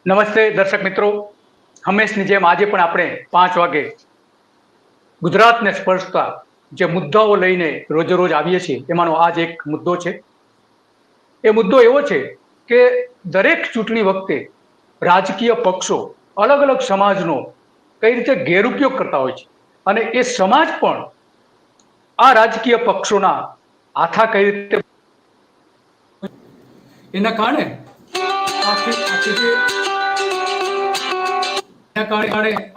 નમસ્તે દર્શક મિત્રો, હંમેશની જેમ આજે પણ આપણે 5 વાગે ગુજરાતને સ્પર્શતા જે મુદ્દાઓ લઈને રોજે રોજ આવીએ છીએ એમાંનો આજ એક મુદ્દો છે. એ મુદ્દો એવો છે કે દરેક ચૂંટણી વખતે રાજકીય પક્ષો અલગ અલગ સમાજનો કઈ રીતે ગેરઉપયોગ કરતા હોય છે અને એ સમાજ પણ આ રાજકીય પક્ષોના આથા કઈ રીતે એના કારણે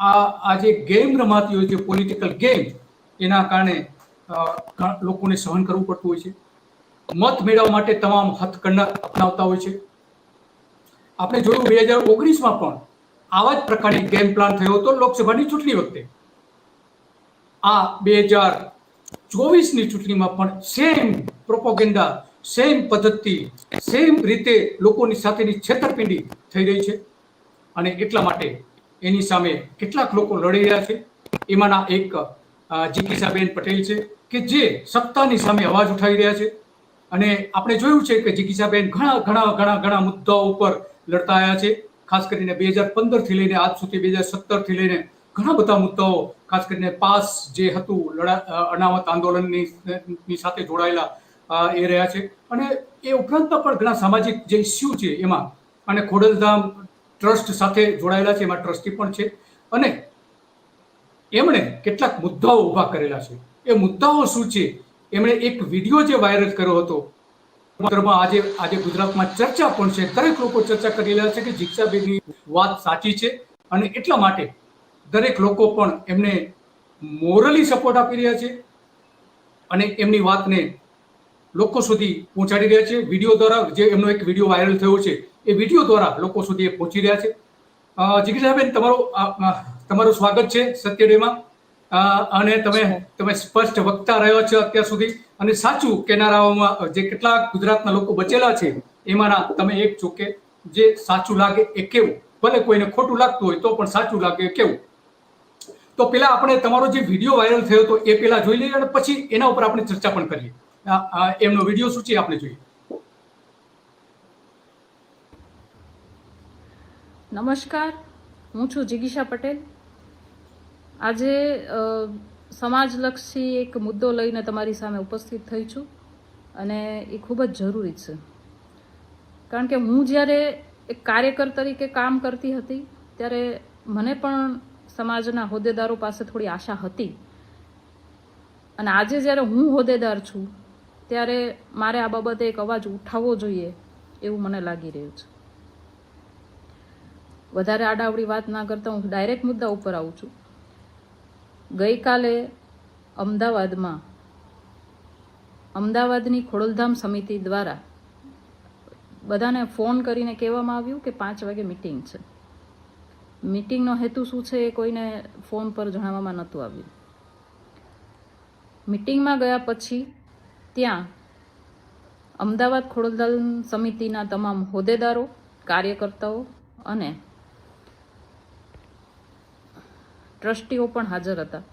આ જે ગેમ રમાતી હોય છે, પોલિટિકલ ગેમ, એના કારણે લોકોને સહન કરવું પડતું હોય છે. મત મેળવવા માટે તમામ હથકંડા અપનાવતા હોય છે. આપણે જોયું 2019માં પણ આવા જ પ્રકારની ગેમ પ્લાન થયો હતો લોકસભાની ચૂંટણી વખતે. આ 2024ની ચૂંટણીમાં પણ સેમ પ્રોપોગેન્ડા, સેમ પદ્ધતિ, સેમ રીતે લોકોની સાથેની છેતરપિંડી થઈ રહી છે. અને એટલા માટે એની સામે કેટલાક લોકો લડી રહ્યા છે. એમાંના એક જિગીશાબેન પટેલ છે કે જે સત્તાની સામે અવાજ ઉઠાવી રહ્યા છે. અને આપણે જોયું છે કે જિગીશાબેન ઘણા મુદ્દાઓ ઉપર લડતા આવ્યા છે. ખાસ કરીને 2015 થી લઈને આજ સુધી 2017 થી લઈને ઘણા બધા મુદ્દાઓ, ખાસ કરીને પાસ જે હતું અનામત આંદોલનની સાથે જોડાયેલા એ રહ્યા છે. અને એ ઉપરાંતના પણ ઘણા સામાજિક જે ઇસ્યુ છે એમાં, અને ખોડલધામ ટ્રસ્ટ સાથે જોડાયેલા છે, એમાં ટ્રસ્ટી પણ છે. અને એમણે કેટલાક મુદ્દાઓ ઊભા કરેલા છે. એ મુદ્દાઓ શું છે? એમણે એક વિડીયો જે વાયરલ કર્યો હતો, આજે ગુજરાતમાં ચર્ચા પણ છે. દરેક લોકો ચર્ચા કરી રહ્યા છે કે જિગીશાબેનની વાત સાચી છે. અને એટલા માટે દરેક લોકો પણ એમને મોરલી સપોર્ટ આપી રહ્યા છે અને એમની વાતને લોકો સુધી પહોંચાડી રહ્યા છે. વિડીયો દ્વારા, જે એમનો એક વિડીયો વાયરલ થયો છે, એ વિડીયો દ્વારા લોકો સુધી એ પહોંચી રહ્યા છે. જિગીશાબેન, તમારું સ્વાગત છે સત્ય ડેમાં. અને તમે સ્પષ્ટ વક્તા રહ્યો છો અત્યાર સુધી, અને સાચું કહેનારાઓમાં જે કેટલાક ગુજરાતના લોકો બચેલા છે એમાંના તમે એક છો કે જે સાચું લાગે એ કેવું, ભલે કોઈને ખોટું લાગતું હોય તો પણ સાચું લાગે એ કેવું. તો પેલા આપણે તમારો જે વિડીયો વાયરલ થયો હતો એ પેલા જોઈ લઈએ અને પછી એના ઉપર આપણે ચર્ચા પણ કરીએ. એમનો વિડીયો શું છે આપણે જોઈએ. નમસ્કાર, હું છું જિગીશા પટેલ. આજે સમાજલક્ષી એક મુદ્દો લઈને તમારી સામે ઉપસ્થિત થઈ છું અને એ ખૂબ જ જરૂરી છે. કારણ કે હું જ્યારે એક કાર્યકર તરીકે કામ કરતી હતી ત્યારે મને પણ સમાજના હોદ્દેદારો પાસે થોડી આશા હતી. અને આજે જ્યારે હું હોદ્દેદાર છું ત્યારે મારે આ બાબતે એક અવાજ ઉઠાવવો જોઈએ એવું મને લાગી રહ્યું છે. વધારે આડાવડી વાત ના કરતા હું ડાયરેક્ટ મુદ્દા ઉપર આવું છું. ગઈકાલે અમદાવાદની ખોડલધામ સમિતિ દ્વારા બધાને ફોન કરીને કહેવામાં આવ્યું કે 5 વાગે મિટિંગ છે. મિટિંગનો હેતુ શું છે એ કોઈને ફોન પર જણાવવામાં નહોતું આવ્યું. મિટિંગમાં ગયા પછી ત્યાં અમદાવાદ ખોડલધામ સમિતિના તમામ હોદ્દેદારો, કાર્યકર્તાઓ અને ટ્રસ્ટીઓ પણ હાજર હતા.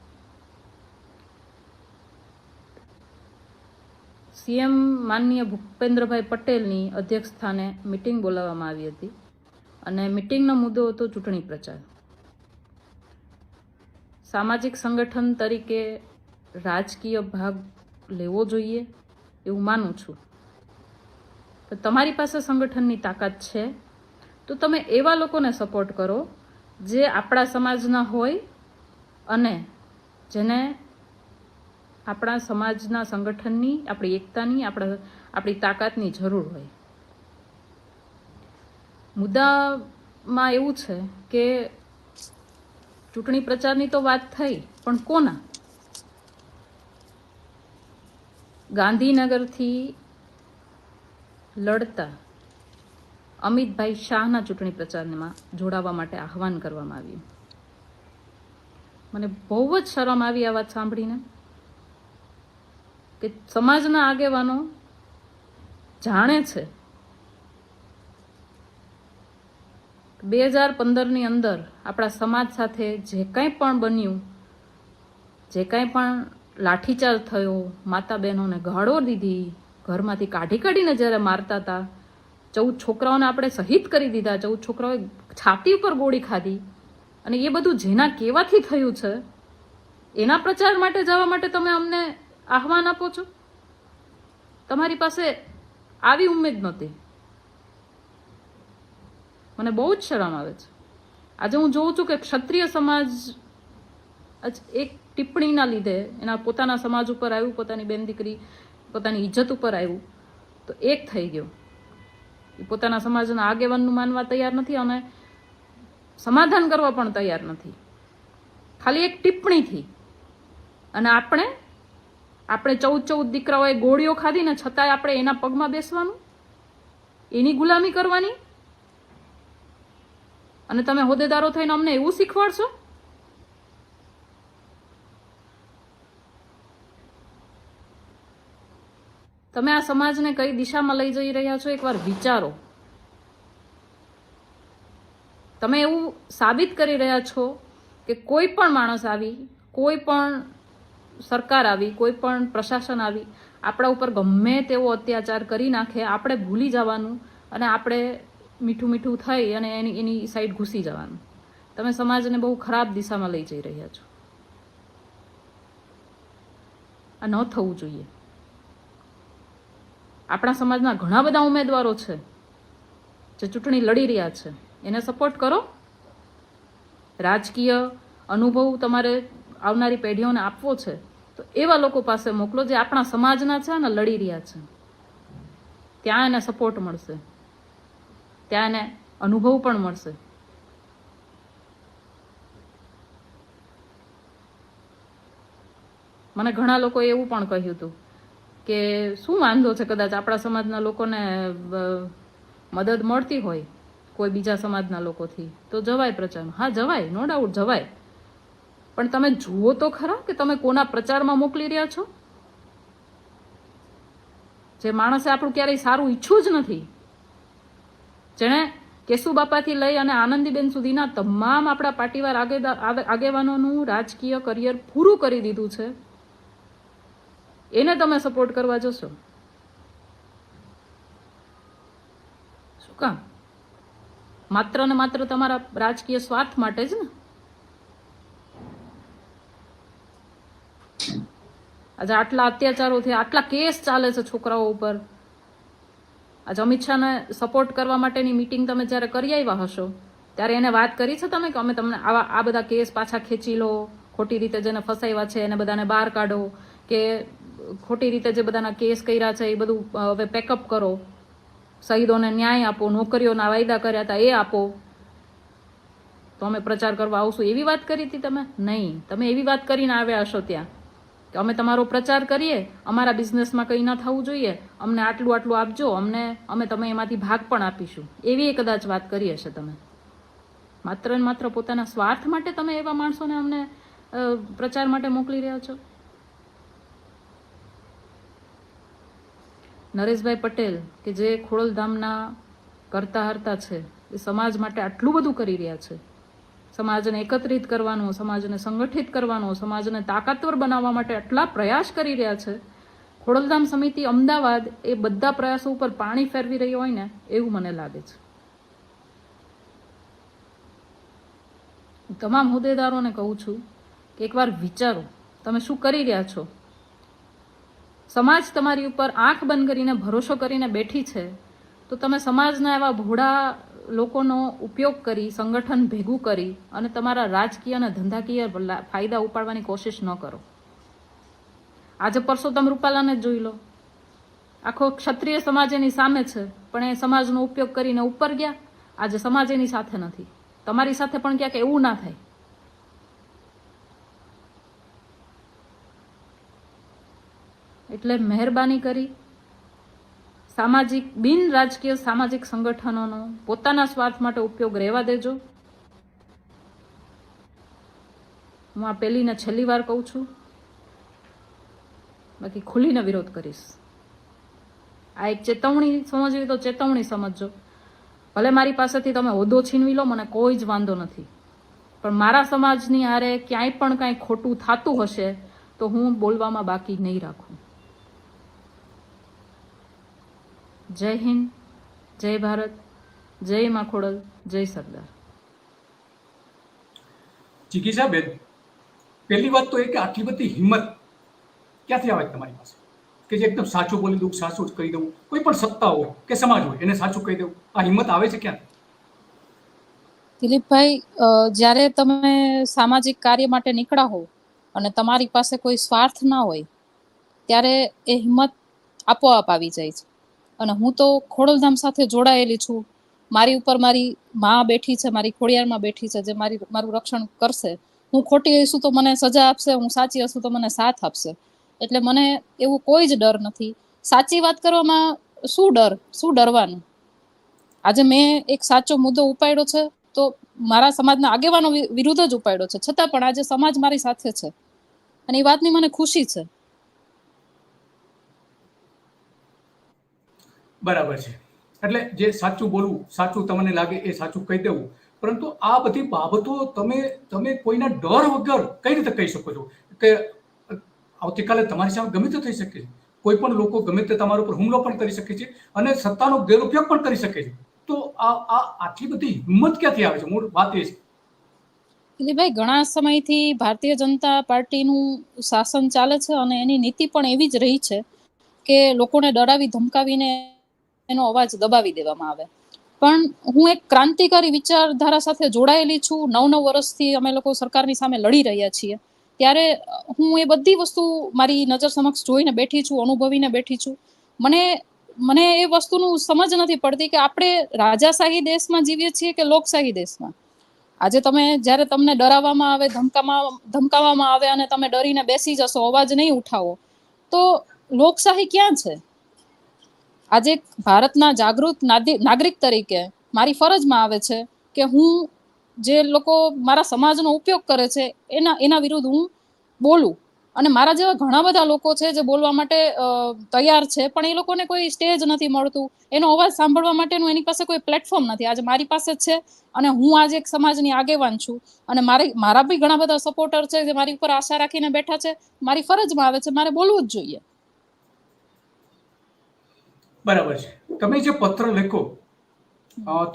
સીએમ માનનીય ભૂપેન્દ્રભાઈ પટેલની અધ્યક્ષસ્થાને મિટિંગ બોલાવવામાં આવી હતી અને મિટિંગનો મુદ્દો હતો ચૂંટણી પ્રચાર. સામાજિક સંગઠન તરીકે રાજકીય ભાગ લેવો જોઈએ એવું માનું છું. તો તમારી પાસે સંગઠનની તાકાત છે તો તમે એવા લોકોને સપોર્ટ કરો જે આપણા સમાજના હોય અને જેને આપણા સમાજના સંગઠનની, આપણી એકતાની, આપણી તાકાતની જરૂર હોય. મુદ્દામાં એવું છે કે ચૂંટણી પ્રચારની તો વાત થઈ, પણ કોના? ગાંધીનગરથી લડતા અમિતભાઈ શાહના ચૂંટણી પ્રચારમાં જોડાવા માટે આહવાન કરવામાં આવ્યું. મને બહુ જ શરમ આવી આ વાત સાંભળીને કે સમાજના આગેવાનો જાણે છે 2015ની અંદર આપણા સમાજ સાથે જે કંઈ પણ બન્યું, જે કંઈ પણ લાઠીચાર્જ થયો, માતા બહેનોને ગાળો દીધી, ઘરમાંથી કાઢીને જ્યારે મારતા હતા, 14 છોકરાઓને આપણે શહીદ કરી દીધા. 14 છોકરાઓએ છાતી ઉપર ગોળી ખાધી અને એ બધું જેના કેવાથી થયું છે એના પ્રચાર માટે જવા માટે તમે અમને આહવાન આપો છો? તમારી પાસે આવી ઉમેદ નહોતી. મને બહુ જ શરમ આવે છે. આજે હું જોઉં છું કે ક્ષત્રિય સમાજ એક ટિપ્પણીના લીધે એના પોતાના સમાજ ઉપર આવ્યું, પોતાની બેન દીકરી, પોતાની ઇજ્જત ઉપર આવ્યું, તો એક થઈ ગયો. એ પોતાના સમાજના આગેવાનનું માનવા તૈયાર નથી અને સમાધાન કરવા પણ તૈયાર નથી, ખાલી એક ટિપ્પણીથી. અને આપણે 14 દીકરાઓએ ગોળીઓ ખાધી ને છતાંય આપણે એના પગમાં બેસવાનું, એની ગુલામી કરવાની, અને તમે હોદ્દેદારો થઈને અમને એવું શીખવાડશો? તમે આ સમાજને કઈ દિશામાં લઈ જઈ રહ્યા છો એકવાર વિચારો. તમે એવું સાબિત કરી રહ્યા છો કે કોઈ પણ માણસ આવી, કોઈ પણ સરકાર આવી, કોઈ પણ પ્રશાસન આવી, આપણા ઉપર ગમે તેવો અત્યાચાર કરી નાખે, આપણે ભૂલી જવાનું અને આપણે મીઠું મીઠું થઈ અને એની સાઈડ ઘૂસી જવાનું. તમે સમાજને બહુ ખરાબ દિશામાં લઈ જઈ રહ્યા છો. આ ન થવું જોઈએ. આપણા સમાજના ઘણા બધા ઉમેદવારો છે જે ચૂંટણી લડી રહ્યા છે, એને સપોર્ટ કરો. રાજકીય અનુભવ તમારે આવનારી પેઢીઓને આપવો છે તો એવા લોકો પાસે મોકલો જે આપણા સમાજના છે અને લડી રહ્યા છે. ત્યાં એને સપોર્ટ મળશે, ત્યાં એને અનુભવ પણ મળશે. મને ઘણા લોકોએ એવું પણ કહ્યું હતું કે શું વાંધો છે, કદાચ આપણા સમાજના લોકોને મદદ મળતી હોય કોઈ બીજા સમાજના લોકોથી તો જવાય પ્રચારમાં. હા જવાય, નો ડાઉટ જવાય, પણ તમે જુઓ તો ખરા કે તમે કોના પ્રચારમાં મોકલી રહ્યા છો? જે માણસે આપણું ક્યારેય સારું ઈચ્છું જ નથી, જેણે કેશુબાપાથી લઈ અને આનંદીબેન સુધીના તમામ આપણા પાટીવાર આગેવાનોનું રાજકીય કરિયર પૂરું કરી દીધું છે, એને તમે સપોર્ટ કરવા જશો? શું કામ? માત્ર ને માત્ર તમારા રાજકીય સ્વાર્થ માટે જ ને. આજે આટલા અત્યાચારો થયા, આટલા કેસ ચાલે છે છોકરાઓ ઉપર. આજે અમિત શાહને સપોર્ટ કરવા માટેની મીટિંગ તમે જ્યારે કરી આવ્યા હશો ત્યારે એને વાત કરી છે તમે કે અમે તમને આ બધા કેસ પાછા ખેંચી લો, ખોટી રીતે જેને ફસાવ્યા છે એને બધાને બહાર કાઢો, કે ખોટી રીતે જે બધાના કેસ કર્યા છે એ બધું હવે પેકઅપ કરો, શહીદોને ન્યાય આપો, નોકરીઓના વાયદા કર્યા હતા એ આપો, તો અમે પ્રચાર કરવા આવશું, એવી વાત કરી હતી તમે? નહીં. તમે એવી વાત કરીને આવ્યા હશો ત્યાં કે અમે તમારો પ્રચાર કરીએ, અમારા બિઝનેસમાં કંઈ ન થવું જોઈએ, અમને આટલું આટલું આપજો, અમે તમે એમાંથી ભાગ પણ આપીશું, એવી કદાચ વાત કરી હશે તમે. માત્ર ને માત્ર પોતાના સ્વાર્થ માટે તમે એવા માણસોને અમને પ્રચાર માટે મોકલી રહ્યા છો. નરેશભાઈ પટેલ કે જે ખોડલધામના કરતા હરતા છે, એ સમાજ માટે આટલું બધું કરી રહ્યા છે, સમાજને એકત્રિત કરવાનો, સમાજને સંગઠિત કરવાનો, સમાજને તાકાતવર બનાવવા માટે આટલા પ્રયાસ કરી રહ્યા છે. ખોડલધામ સમિતિ અમદાવાદ એ બધા પ્રયાસો ઉપર પાણી ફેરવી રહ્યો હોય ને એવું મને લાગે છે. તમામ હોદ્દેદારોને કહું છું કે એકવાર વિચારો તમે શું કરી રહ્યા છો. સમાજ તમારી ઉપર આંખ બંધ કરીને ભરોસો કરીને બેઠી છે, તો તમે સમાજના એવા ભોળા લોકોનો ઉપયોગ કરી, સંગઠન ભેગું કરી અને તમારા રાજકીય અને ધંધાકીય ફાયદા ઉપાડવાની કોશિશ ન કરો. આજે પરસોત્તમ રૂપાલાને જ જોઈ લો, આખો ક્ષત્રિય સમાજ એની સામે છે, પણ એ સમાજનો ઉપયોગ કરીને ઉપર ગયા. આજે સમાજ એની સાથે નથી. તમારી સાથે પણ ક્યાંક એવું ના થાય. એટલે મહેરબાની કરી સામાજિક બિન રાજકીય સામાજિક સંગઠનોનો પોતાના સ્વાર્થ માટે ઉપયોગ રહેવા દેજો. હું આ પહેલી ને છેલ્લી વાર કહું છું, બાકી ખુલીને વિરોધ કરીશ. આ એક ચેતવણી સમજવી તો ચેતવણી સમજજો. ભલે મારી પાસેથી તમે હોદ્દો છીનવી લો, મને કોઈ જ વાંધો નથી, પણ મારા સમાજની હારે ક્યાંય પણ કાંઈ ખોટું થતું હશે તો હું બોલવામાં બાકી નહીં રાખું. જય હિન્દ, જય ભારત, જય મા ખોડલ, જય સરદાર. જિગીષાબેન, પહેલી વાત તો એ કે આટલી બધી હિંમત ક્યાંથી આવે તમારી પાસે કે જે એકદમ સાચું બોલી દઉં, સાચું જ કહી દઉં? કોઈ પણ સત્તા હોય કે સમાજ હોય એને સાચું કહી દઉં, આ હિંમત આવે છે ક્યાંથી? દિલીપભાઈ, જ્યારે તમે સામાજિક કાર્ય માટે નીકળ્યા હો અને તમારી પાસે કોઈ સ્વાર્થ ના હોય ત્યારે એ હિંમત આપોઆપ આવી જાય છે. અને હું તો ખોડલધામ સાથે જોડાયેલી છું. મારી ઉપર મારી મા બેઠી છે, મારી ખોડિયારમાં બેઠી છે, જે મારું રક્ષણ કરશે. હું ખોટી હશું તો મને સજા આપશે, હું સાચી હશું તો મને સાથ આપશે. એટલે મને એવું કોઈ જ ડર નથી. સાચી વાત કરવામાં શું ડર, શું ડરવાનું? આજે મેં એક સાચો મુદ્દો ઉપાડ્યો છે તો મારા સમાજના આગેવાનો વિરુદ્ધ જ ઉપાડ્યો છે, છતાં પણ આજે સમાજ મારી સાથે છે અને એ વાતની મને ખુશી છે. બરાબર છે. એટલે જે સાચું બોલવું, સાચું તમને લાગે એ સાચું કહી દેવું. પરંતુ આ બધી બાબતો તમે કોઈના ડર વગર કઈ રીતે કહી શકો છો કે આવતીકાલે તમારી સામે ગમે તે થઈ શકે છે? કોઈ પણ લોકો ગમે તે તમારા ઉપર હુમલો પણ કરી શકે છે અને સત્તાનો દુરુપયોગ પણ કરી શકે છે. તો આટલી બધી હિંમત ક્યાંથી આવે છે? મૂળ વાત એ છે. દિલીપભાઈ, ઘણા સમયથી ભારતીય જનતા પાર્ટીનું શાસન ચાલે છે અને એની નીતિ પણ એવી જ રહી છે કે લોકોને ડરાવી ધમકાવીને એનો અવાજ દબાવી દેવામાં આવે. પણ હું એક ક્રાંતિકારી વિચારધારા સાથે જોડાયેલી છું. 9 વર્ષથી અમે લોકો સરકારની સામે લડી રહ્યા છીએ. ત્યારે હું એ બધી વસ્તુ મારી નજર સમક્ષ જોઈને બેઠી છું, અનુભવીને બેઠી છું. મને એ વસ્તુનું સમજ નથી પડતી કે આપણે રાજાશાહી દેશમાં જીવીએ છીએ કે લોકશાહી દેશમાં. આજે જ્યારે તમને ડરાવવામાં આવે, ધમકાવવામાં આવે અને તમે ડરીને બેસી જશો, અવાજ નહીં ઉઠાવો, તો લોકશાહી ક્યાં છે? આજે ભારતના જાગૃત નાગરિક તરીકે મારી ફરજમાં આવે છે કે હું જે લોકો મારા સમાજનો ઉપયોગ કરે છે એના વિરુદ્ધ હું બોલું. અને મારા જેવા ઘણા બધા લોકો છે જે બોલવા માટે તૈયાર છે, પણ એ લોકોને કોઈ સ્ટેજ નથી મળતું, એનો અવાજ સાંભળવા માટેનું એની પાસે કોઈ પ્લેટફોર્મ નથી. આજે મારી પાસે છે અને હું આજે એક સમાજની આગેવાન છું અને મારા બી ઘણા બધા સપોર્ટર છે જે મારી ઉપર આશા રાખીને બેઠા છે. મારી ફરજમાં આવે છે, મારે બોલવું જ જોઈએ. બરાબર છે. તમે જે પત્ર લખ્યો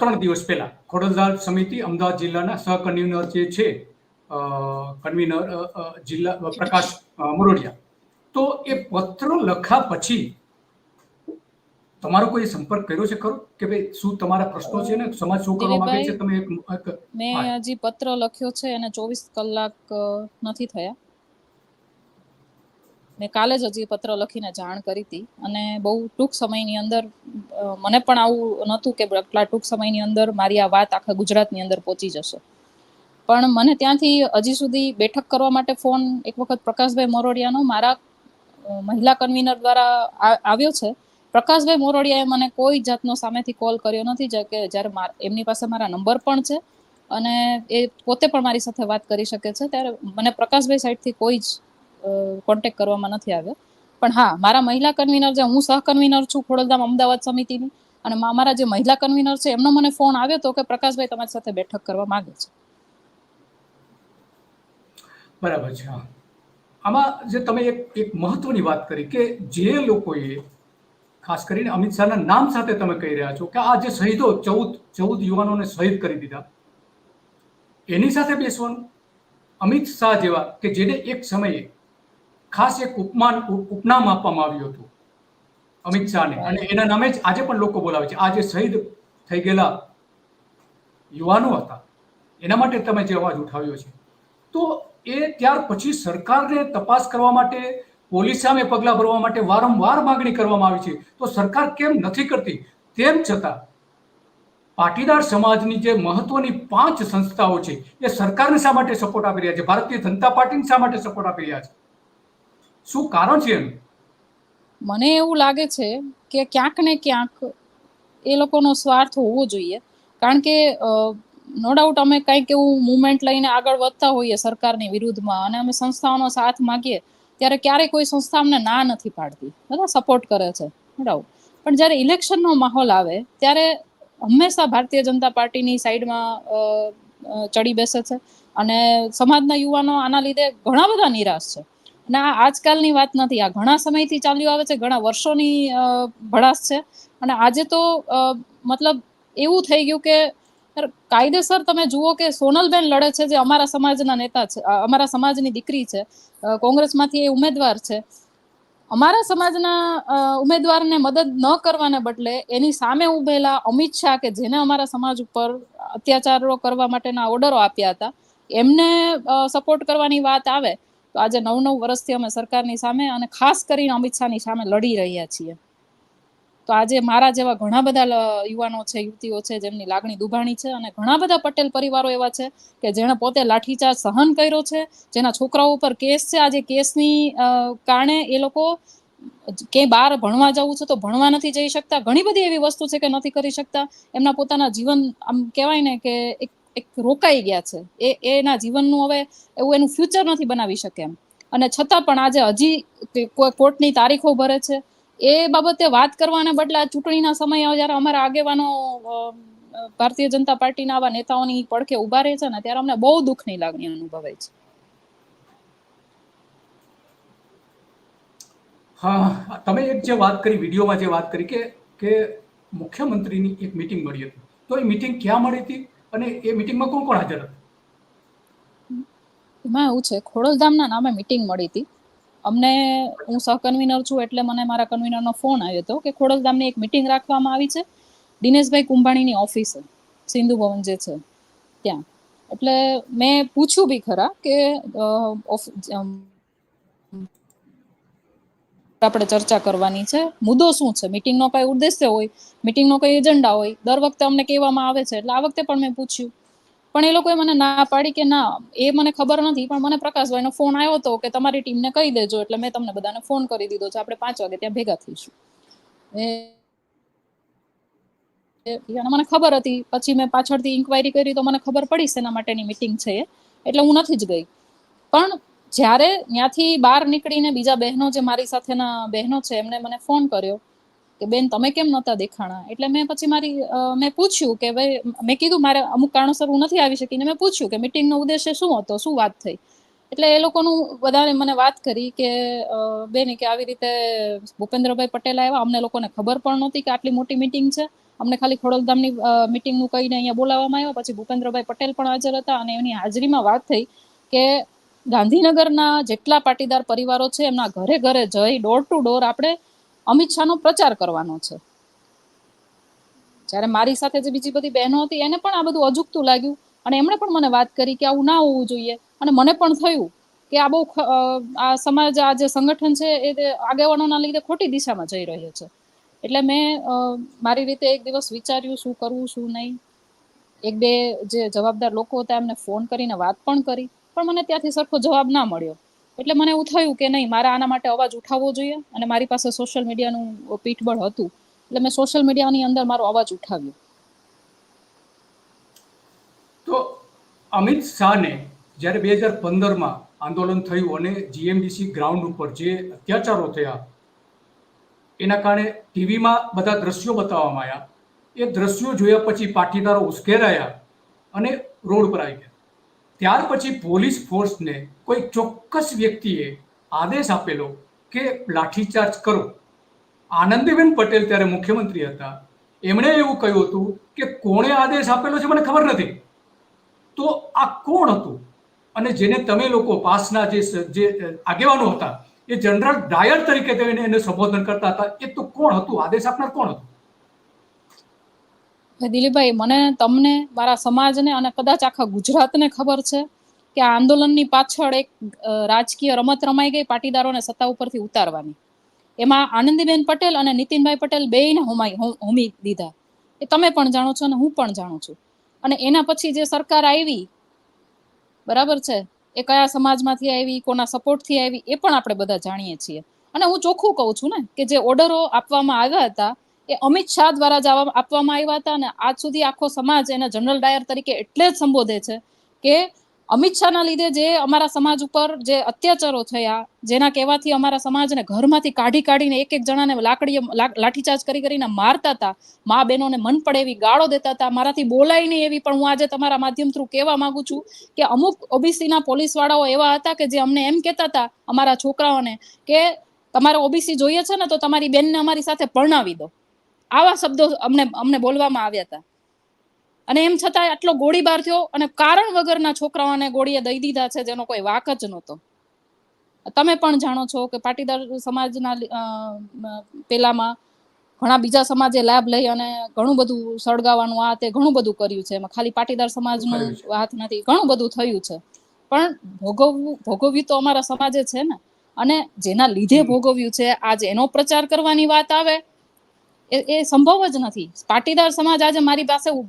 3 દિવસ પહેલા ખોડલધામ સમિતિ અમદાવાદ જિલ્લાના સહકન્વીનર જે છે, કન્વીનર જિલ્લા પ્રકાશ મોરડિયા, તો એ પત્ર લખ્યા પછી તમારો કોઈ સંપર્ક કર્યો છે ખરો કે ભાઈ શું તમારા પ્રશ્નો છે ને સમાજ શું કરવા માંગે છે? તમે મેં હજી પત્ર લખ્યો છે એને 24 કલાક નથી થયા. મેં કાલે જ હજી પત્ર લખીને જાણ કરી હતી અને બહુ ટૂંક સમયની અંદર મને પણ આવું નહોતું કે આટલા ટૂંક સમયની અંદર મારી આ વાત આખા ગુજરાતની અંદર પહોંચી જશે. પણ મને ત્યાંથી હજી સુધી બેઠક કરવા માટે ફોન એક વખત પ્રકાશભાઈ મોરડિયાનો મારા મહિલા કન્વીનર દ્વારા આવ્યો છે. પ્રકાશભાઈ મોરડિયાએ મને કોઈ જાતનો સામેથી કોલ કર્યો નથી, કે જ્યારે એમની પાસે મારા નંબર પણ છે અને એ પોતે પણ મારી સાથે વાત કરી શકે છે. ત્યારે મને પ્રકાશભાઈ સાઈડથી કોઈ જ કોન્ટેક્ટ કરવામાં નથી આવ્યો. પણ હા, મારા મહિલા કન્વીનર, જે હું સહકન્વીનર છું ખોડલધામ અમદાવાદ સમિતિની, અને અમારા જે મહિલા કન્વીનર છે એમનો મને ફોન આવ્યો હતો કે પ્રકાશભાઈ તમારી સાથે બેઠક કરવા માંગે છે. બરાબર છે. હા, આમાં જે તમે એક મહત્વની વાત કરી કે જે લોકોએ ખાસ કરીને અમિત શાહના નામ સાથે તમે કહી રહ્યા છો કે આ જે શહીદો 14 યુવાનોને શહીદ કરી દીધા, એની સાથે બેસવાનું. અમિત શાહ જેવા કે જેને એક સમયે ખાસ એક ઉપનામ આપવામાં આવ્યું હતું અમિત શાહને, અને એના નામે જ આજે પણ લોકો બોલાવે છે. આ જે શહીદ થઈ ગયેલા યુવાનો હતા એના માટે તમે જે અવાજ ઉઠાવ્યો છે, તો એ ત્યાર પછી સરકારને તપાસ કરવા માટે, પોલીસ સામે પગલાં ભરવા માટે વારંવાર માંગણી કરવામાં આવી છે. તો સરકાર કેમ નથી કરતી? તેમ છતાં પાટીદાર સમાજની જે મહત્વની 5 સંસ્થાઓ છે એ સરકારને શા માટે સપોર્ટ આપી રહ્યા છે? ભારતીય જનતા પાર્ટીને શા માટે સપોર્ટ આપી રહ્યા છે? શું કારણ છે એનું? મને એવું લાગે છે કે ક્યાંક ને ક્યાંક એ લોકોનો સ્વાર્થ હોવો જોઈએ. કારણ કે નો ડાઉટ અમે કંઈક એવું મુવમેન્ટ લઈને આગળ વધતા હોઈએ સરકારની વિરુદ્ધમાં અને અમે સંસ્થાઓનો સાથ માગીએ ત્યારે ક્યારેય કોઈ સંસ્થા અમને ના નથી પાડતી, બધા સપોર્ટ કરે છે, નો ડાઉટ. પણ જ્યારે ઇલેક્શનનો માહોલ આવે ત્યારે હંમેશા ભારતીય જનતા પાર્ટીની સાઈડમાં ચડી બેસે છે અને સમાજના યુવાનો આના લીધે ઘણા બધા નિરાશ છે. અને આ આજકાલની વાત નથી, આ ઘણા સમયથી ચાલ્યું આવે છે, ઘણા વર્ષોની ભડાસ છે. અને આજે તો મતલબ એવું થઈ ગયું કે કાયદેસર તમે જુઓ કે સોનલબેન લડે છે, જે અમારા સમાજના નેતા છે, અમારા સમાજની દીકરી છે, કોંગ્રેસમાંથી એ ઉમેદવાર છે. અમારા સમાજના ઉમેદવારને મદદ ન કરવાને બદલે એની સામે ઉભેલા અમિત શાહ, કે જેને અમારા સમાજ ઉપર અત્યાચારો કરવા માટેના ઓર્ડરો આપ્યા હતા, એમને સપોર્ટ કરવાની વાત આવે તો આજે 9 વર્ષથી અમે સરકારની સામે અને ખાસ કરીને અમિત શાહની સામે લડી રહ્યા છીએ. તો આજે મારા જેવા ઘણા બધા યુવાનો છે, યુવતીઓ છે, જેમની લાગણી દુભાણી છે, અને ઘણા બધા પટેલ પરિવારો એવા છે કે જેણે પોતે લાઠીચાર્જ સહન કર્યો છે, જેના છોકરાઓ ઉપર કેસ છે. આજે કેસની કારણે એ લોકો ક્યાંય બહાર ભણવા જવું છે તો ભણવા નથી જઈ શકતા. ઘણી બધી એવી વસ્તુ છે કે નથી કરી શકતા. એમના પોતાના જીવન આમ કહેવાય ને કે એક રોકાઈ ગયા છે. એના જીવનનું હવે એવું એનું ફ્યુચર નથી બનાવી શકે એમ. અને છતાં પણ આજે હજી કોર્ટની તારીખો ભરે છે. એ બાબતે વાત કરવાને બદલે આ ચૂંટણીના સમયે જ્યારે અમારા આગેવાનો ભારતીય જનતા પાર્ટીના આવા નેતાઓની પડખે ઉભા રહે છે ને, ત્યારે અમને બહુ દુઃખની લાગણી અનુભવાય છે. હા, તમે એક જે વાત કરી, વિડીયોમાં જે વાત કરી કે મુખ્યમંત્રીની એક મીટિંગ મળી હતી, તો એ મીટિંગ ક્યાં મળી હતી અને એ મીટિંગમાં કોણ કોણ હાજર હતું? એમાં એવું છે, ખોડલધામના નામે મીટિંગ મળી હતી અમને. હું સહકન્વીનર છું એટલે મને મારા કન્વીનરનો ફોન આવ્યો હતો કે ખોડલધામની એક મીટિંગ રાખવામાં આવી છે દિનેશભાઈ કુંભાણીની ઓફિસે, સિંધુ ભવન જે છે ત્યાં. એટલે મેં પૂછ્યું બી ખરા કે આપણે ચર્ચા કરવાની છે, મુદ્દો શું છે, મીટિંગનો કઈ ઉદ્દેશ્ય હોય, મીટિંગનો કઈ એજન્ડા હોય. દર વખતે અમને કહેવામાં આવે છે, એટલે આ વખતે પણ મેં પૂછ્યું, પણ એ લોકોએ મને ના પાડી કે ના, એ મને ખબર નથી. પણ મને પ્રકાશભાઈનો ફોન આવ્યો હતો કે તમારી ટીમને કહી દેજો, એટલે મેં તમને બધાને ફોન કરી દીધો છે, આપણે 5 વાગે ત્યાં ભેગા થઈશું. મને ખબર હતી. પછી મેં પાછળથી ઇન્કવાયરી કરી તો મને ખબર પડી શેના માટેની મીટિંગ છે એ, એટલે હું નથી જ ગઈ. પણ જ્યારે ત્યાંથી બહાર નીકળીને બીજા બહેનો, જે મારી સાથેના બહેનો છે, એમને મને ફોન કર્યો કે બેન તમે કેમ નહોતા દેખાણા. એટલે મેં પછી મેં પૂછ્યું કે ભાઈ, મેં કીધું મારે અમુક કારણોસર હું નથી આવી શકીને. મેં પૂછ્યું કે મીટિંગનો ઉદ્દેશ્ય શું હતો, શું વાત થઈ. એટલે એ લોકોનું બધાને મને વાત કરી કે બેન કે આવી રીતે ભૂપેન્દ્રભાઈ પટેલ આવ્યા, અમને લોકોને ખબર પણ નહોતી કે આટલી મોટી મીટિંગ છે. અમને ખાલી ખોડલધામની મીટિંગનું કહીને અહીંયા બોલાવવામાં આવ્યા. પછી ભૂપેન્દ્રભાઈ પટેલ પણ હાજર હતા અને એની હાજરીમાં વાત થઈ કે ગાંધીનગરના જેટલા પાટીદાર પરિવારો છે એમના ઘરે ઘરે જઈ ડોર ટુ ડોર આપણે અમિત શાહનો પ્રચાર કરવાનો છે. જ્યારે મારી સાથે જે બીજી બધી બહેનો હતી એને પણ આ બધું અજુગતું લાગ્યું અને એમણે પણ મને વાત કરી કે આવું ના હોવું જોઈએ. અને મને પણ થયું કે આ બહુ આ સમાજ, આ જે સંગઠન છે એ આગેવાનોના લીધે ખોટી દિશામાં જઈ રહ્યો છે. એટલે મેં મારી રીતે એક દિવસ વિચાર્યું શું કરવું શું નહીં. એક બે જે જવાબદાર લોકો હતા એમને ફોન કરીને વાત પણ કરી, પણ મને ત્યાંથી સરખો જવાબ ના મળ્યો. એટલે મને એવું થયું કે નહીં, મારે આના માટે અવાજ ઉઠાવવો જોઈએ. અને મારી પાસે સોશિયલ મીડિયાનું પીઠબળ હતું, એટલે મેં સોશિયલ મીડિયાની અંદર મારો અવાજ ઉઠાવ્યો. તો અમિત શાહને જ્યારે 2015માં આંદોલન થયું અને જીએમડીસી ગ્રાઉન્ડ ઉપર જે અત્યાચારો થયા, એના કારણે ટીવીમાં બધા દ્રશ્યો બતાવવામાં આવ્યા. એ દ્રશ્યો જોયા પછી પાટીદારો ઉશ્કેરાયા અને રોડ પર આવી ગયા. ત્યાર પછી પોલીસ ફોર્સને કોઈ ચોક્કસ વ્યક્તિએ આદેશ આપેલો કે લાઠીચાર્જ કરો. આનંદીબેન પટેલ ત્યારે મુખ્યમંત્રી હતા, એમણે એવું કહ્યું હતું કે કોણે આદેશ આપેલો છે મને ખબર નથી. તો આ કોણ હતું? અને જેને તમે લોકો પાસના જે આગેવાનો હતા એ જનરલ ડાયર તરીકે એને સંબોધન કરતા હતા, એ તો કોણ હતું? આદેશ આપનાર કોણ હતું? દિલીપભાઈ, મને, તમને, મારા સમાજને અને કદાચ આખા ગુજરાતને ખબર છે કે આ આંદોલનની પાછળ એક રાજકીય રમત રમાઈ ગઈ, પાટીદારોને સત્તા ઉપરથી ઉતારવાની. એમાં આનંદીબેન પટેલ અને નીતિનભાઈ પટેલ બેયને હોમી દીધા. એ તમે પણ જાણો છો અને હું પણ જાણું છું. અને એના પછી જે સરકાર આવી, બરાબર છે, એ કયા સમાજમાંથી આવી, કોના સપોર્ટથી આવી, એ પણ આપણે બધા જાણીએ છીએ. અને હું ચોખ્ખું કહું છું ને કે જે ઓર્ડરો આપવામાં આવ્યા હતા એ અમિત શાહ દ્વારા જ આપવામાં આવ્યા હતા. અને આજ સુધી આખો સમાજ એને જનરલ ડાયર તરીકે એટલે જ સંબોધે છે કે અમિત શાહના લીધે જે અમારા સમાજ ઉપર જે અત્યાચારો થયા, જેના કહેવાથી અમારા સમાજને ઘરમાંથી કાઢીને એક જણાને લાઠીચાર્જ કરીને મારતા હતા, મા બહેનોને મન પડે એવી ગાળો દેતા હતા, મારાથી બોલાય નહીં એવી. પણ હું આજે તમારા માધ્યમ થ્રુ કહેવા માંગુ છું કે અમુક ઓબીસીના પોલીસ વાળાઓ એવા હતા કે જે અમને એમ કહેતા હતા, અમારા છોકરાઓને, કે તમારે ઓબીસી જોઈએ છે ને તો તમારી બેનને અમારી સાથે પરણાવી દો. આવા શબ્દો અમને બોલવામાં આવ્યા હતા. અને એમ છતાં આટલો ગોળીબાર થયો અને કારણ વગરના છોકરાઓને ગોળીએ દઈ દીધા છે જેનો કોઈ વાક જ નહોતો. તમે પણ જાણો છો કે પાટીદાર સમાજના પેલામાં ઘણા બીજા સમાજે લાભ લઈ અને ઘણું બધું સળગાવવાનું આ તે ઘણું બધું કર્યું છે. એમાં ખાલી પાટીદાર સમાજનું કર્યું છે. વાત નથી, ઘણું બધું થયું છે. પણ ભોગવ્યું તો અમારા સમાજે છે ને. અને જેના લીધે ભોગવ્યું છે, આજ એનો પ્રચાર કરવાની વાત આવે એ સંભવ જ નથી. પાટીદાર સમાજ આજે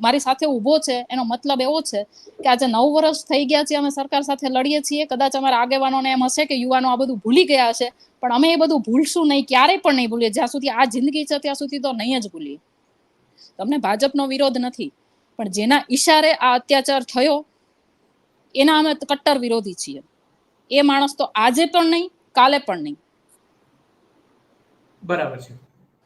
મારી સાથે ઉભો છે, એનો મતલબ એવો છે કે આજે 9 વર્ષ થઈ ગયા છે અમે સરકાર સાથે લડીએ છીએ. કદાચ અમારા આગેવાનોને એમ હશે કે યુવાનો આ બધું ભૂલી ગયા હશે, પણ અમે એ બધું ભૂલશું નહીં, ક્યારેય પણ નહીં ભૂલીએ. જ્યાં સુધી આ જિંદગી છે ત્યાં સુધી તો નહીં જ ભૂલીએ. તમને ભાજપનો વિરોધ નથી, પણ જેના ઈશારે આ અત્યાચાર થયો એના અમે કટ્ટર વિરોધી છીએ. એ માણસ તો આજે પણ નહીં, કાલે પણ નહીં. બરાબર છે.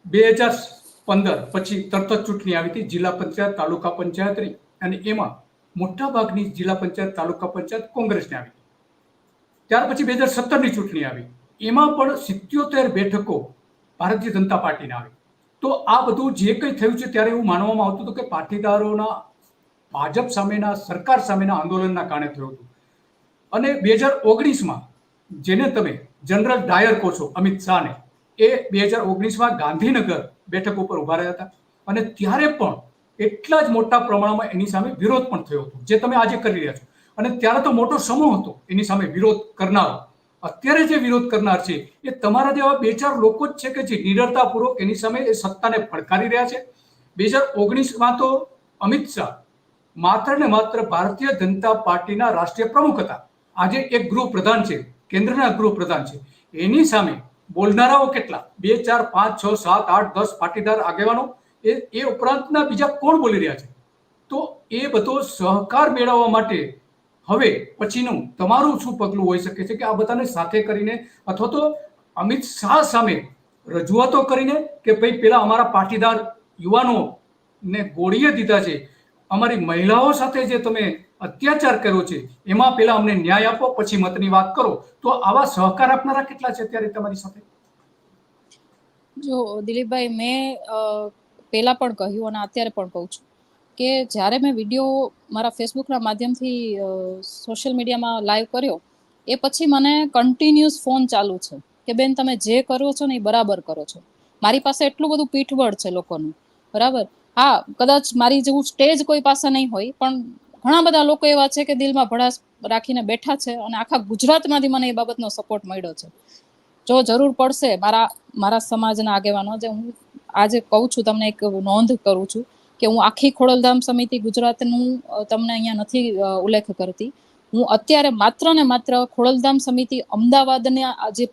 2015 પછી તરત જ ચૂંટણી આવી હતી, જિલ્લા પંચાયત, તાલુકા પંચાયતની, અને એમાં મોટા ભાગની જિલ્લા પંચાયત, તાલુકા પંચાયત કોંગ્રેસને આવી. ત્યાર પછી 2017ની ચૂંટણી આવી, એમાં પણ 77 બેઠકો ભારતીય જનતા પાર્ટીને આવી. તો આ બધું જે કંઈ થયું છે ત્યારે એવું માનવામાં આવતું હતું કે પાટીદારોના ભાજપ સામેના, સરકાર સામેના આંદોલનના કારણે થયું હતું. અને 2019માં જેને તમે જનરલ ડાયર કહો છો, અમિત શાહને, એ 2019માં ગાંધીનગર બેઠક ઉપર ઉભા રહ્યા હતા. અને ત્યારે પણ એટલા જ મોટા પ્રમાણમાં એની સામે વિરોધ પણ થયો હતો, જે તમે આજે કરી રહ્યા છો. અને ત્યારે તો મોટો સમૂહ હતો એની સામે વિરોધ કરનારો. અત્યારે જે વિરોધ કરનાર છે એ તમારા જેવા 2-4 લોકો જ છે કે જે નિડરતાપૂર્વક એની સામે એ સત્તાને પડકારી રહ્યા છે. 2019માં તો અમિત શાહ માત્ર ને માત્ર ભારતીય જનતા પાર્ટીના રાષ્ટ્રીય પ્રમુખ હતા. આજે એક ગૃહપ્રધાન છે, કેન્દ્રના ગૃહપ્રધાન છે. એની સામે બોલનારાઓ કેટલા? 2, 4, 5, 6, 7, 8, 10 પાટીદાર આગેવાનો. એ ઉપરાંતના બીજા કોણ બોલી રહ્યા છે? તો એ બધો સહકાર મેળવવા માટે હવે પછીનું તમારું શું પગલું હોઈ શકે છે કે આ બધાને સાથે કરીને, અથવા તો અમિત શાહ સામે રજૂઆતો કરીને કે ભાઈ પેલા અમારા પાટીદાર યુવાનોને ગોળીએ દીધા છે, અમારી મહિલાઓ સાથે જે તમે અત્યાચાર કર્યો છે એમાં પેલા અમને ન્યાય આપો, પછી મતની વાત કરો. તો આવા સહકાર આપનારા કેટલા છે અત્યારે તમારી સાથે? જો દિલીપભાઈ, મેં પહેલા પણ કહ્યું અને અત્યારે પણ કહું છું કે જ્યારે મેં વિડીયો મારા ફેસબુકના માધ્યમથી સોશિયલ મીડિયામાં લાઈવ કર્યો, એ પછી મને કન્ટિન્યુઅસ ફોન ચાલુ છે કે બેન તમે જે કરો છો ને એ બરાબર કરો છો. મારી પાસે એટલું બધું પીઠબળ છે લોકોનું, બરાબર. હા, કદાચ મારી જેવું સ્ટેજ કોઈ પાસે નહીં હોય, પણ ઘણા બધા લોકો એવા છે કે દિલમાં ભડાસ રાખીને બેઠા છે અને આખા ગુજરાતમાંથી મને એ બાબતનો સપોર્ટ મળ્યો છે. જો જરૂર પડશે મારા સમાજના આગેવાનો, જે હું આજે કહું છું, તમને એક નોંધ કરું છું કે હું આખી ખોડલધામ સમિતિ ગુજરાતનું તમને અહીંયા નથી ઉલ્લેખ કરતી. હું અત્યારે માત્ર ને માત્ર ખોડલધામ સમિતિ અમદાવાદના જે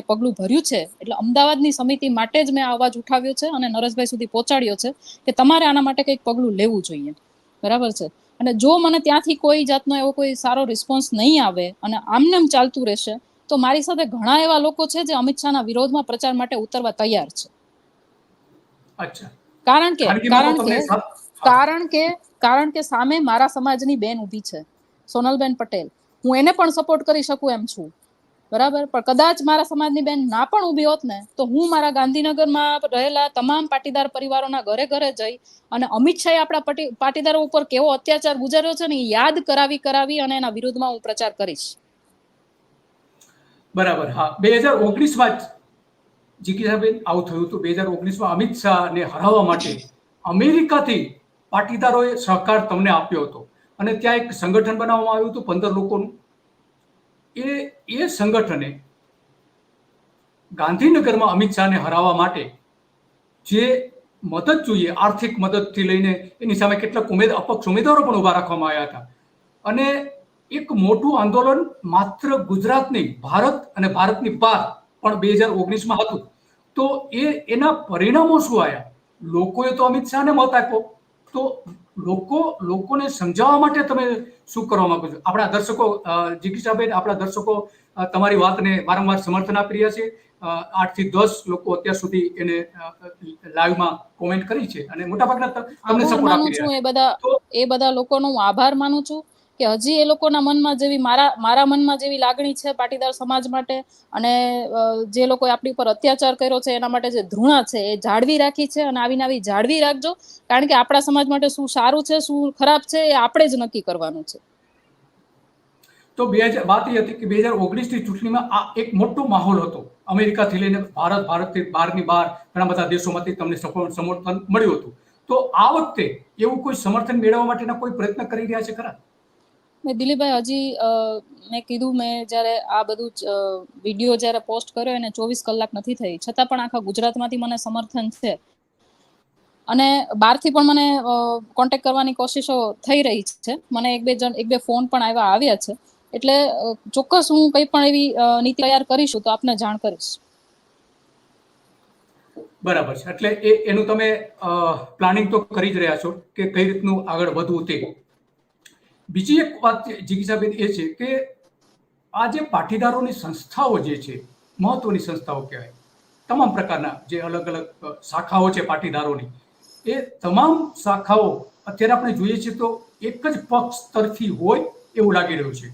પગલું ભર્યું છે, એટલે અમદાવાદની સમિતિ માટે જ મેં આ અવાજ ઉઠાવ્યો છે અને નરેશભાઈ સુધી પહોંચાડ્યો છે કે તમારે આના માટે કંઈક પગલું લેવું જોઈએ, બરાબર છે. અને જો મને ત્યાંથી કોઈ જાતનો એવો કોઈ સારો રિસ્પોન્સ નહીં આવે અને આમનેમ ચાલતું રહેશે, તો મારી સાથે ઘણા એવા લોકો છે જે અમિત શાહના વિરોધમાં પ્રચાર માટે ઉતરવા તૈયાર છે. અચ્છા. કારણ કે સામે મારા સમાજની બેન ઊભી છે, સોનલબેન પટેલ. હું એને પણ સપોર્ટ કરી શકું એમ છું, બરાબર. પણ કદાચ મારા સમાજની બેન ના પણ ઊભી હોત ને, તો હું મારા ગાંધીનગરમાં રહેલા તમામ પાટીદાર પરિવારોના ઘરે ઘરે જઈ અને અમિત શાહે આપણા પાટીદારો ઉપર કેવો અત્યાચાર ગુજાર્યો છે ને એ યાદ કરાવી અને એના વિરુદ્ધમાં હું પ્રચાર કરીશ. બરાબર. હા, 2019માં જિજ્ઞાસાબેન આવું થયું હતું. 2019માં અમિત શાહને હરાવવા માટે અમેરિકાથી પાટીદારોએ સહકાર તમને આપ્યો હતો અને ત્યાં એક સંગઠન બનાવવામાં આવ્યું હતું 15 લોકોનું. એ સંગઠને ગાંધીનગરમાં અમિત શાહને હરાવવા માટે જે મદદ જોઈએ, આર્થિક મદદથી લઈને એની સામે કેટલાક અપક્ષ ઉમેદવારો પણ ઉભા રાખવામાં આવ્યા હતા. અને એક મોટું આંદોલન માત્ર ગુજરાત નહીં, ભારત અને ભારતની બહાર પણ 2019માં હતું. તો એના પરિણામો શું આવ્યા? લોકોએ તો અમિત શાહને મત આપ્યો, તો લોકોને સમજાવવા માટે તમે શું કરવા માંગો છો? આપણા દર્શકો, જિજ્ઞાસાબેન, આપણા દર્શકો તમારી વાતને વારંવાર સમર્થન આપી રહ્યા છે. 8 થી 10 લોકો અત્યાર સુધી એને લાઈવમાં કોમેન્ટ કરી છે અને મોટાભાગના તમને સપોર્ટ આપી રહ્યા છે. એ બધા લોકોનો હું આભાર માનું છું કે હજી એ લોકોના મનમાં જેવી મારા મનમાં જેવી લાગણી છે પાટીદાર સમાજ માટે, અને જે લોકોએ આપણી ઉપર અત્યાચાર કર્યો છે એના માટે જે ધૃણા છે એ જાળવી રાખી છે, અને આવીને આવી જાળવી રાખજો, કારણ કે આપણા સમાજ માટે શું સારું છે શું ખરાબ છે એ આપણે જ નક્કી કરવાનું છે. તો વાત એ હતી કે 2019ની ચૂંટણીમાં આ એક મોટો માહોલ હતો. અમેરિકાથી લઈને ભારતથી બહારની બહાર ઘણા બધા દેશોમાંથી તમને સમર્થન મળ્યું હતું. તો આ વખતે એવું કોઈ સમર્થન મેળવવા માટેના કોઈ પ્રયત્ન કરી રહ્યા છે ખરા? દિલીપભાઈ, હજી મેં કીધું, મેં જ્યારે આ બધું વિડીયો જ્યારે પોસ્ટ કર્યો એને 24 કલાક નથી થઈ, છતાં પણ આખા ગુજરાતમાંથી મને સમર્થન છે, અને બહારથી પણ મને કોન્ટેક્ટ કરવાની કોશિશો થઈ રહી છે. મને એક બે ફોન પણ આવ્યા છે. એટલે ચોક્કસ હું કંઈ પણ એવી નીતિ તૈયાર કરીશું તો આપને જાણ કરીશ. બરાબર છે. એટલે એનું તમે પ્લાનિંગ તો કરી જ રહ્યા છો કે કઈ રીતનું આગળ વધવું તે. બીજી એક વાત જિજ્ઞાસાબેન એ છે કે આ જે પાટીદારોની સંસ્થાઓ જે છે, મહત્વની સંસ્થાઓ કહેવાય, તમામ પ્રકારના જે અલગ અલગ શાખાઓ છે પાટીદારોની, એ તમામ શાખાઓ અત્યારે આપણે જોઈએ છીએ તો એક જ પક્ષ તરફી હોય એવું લાગી રહ્યું છે.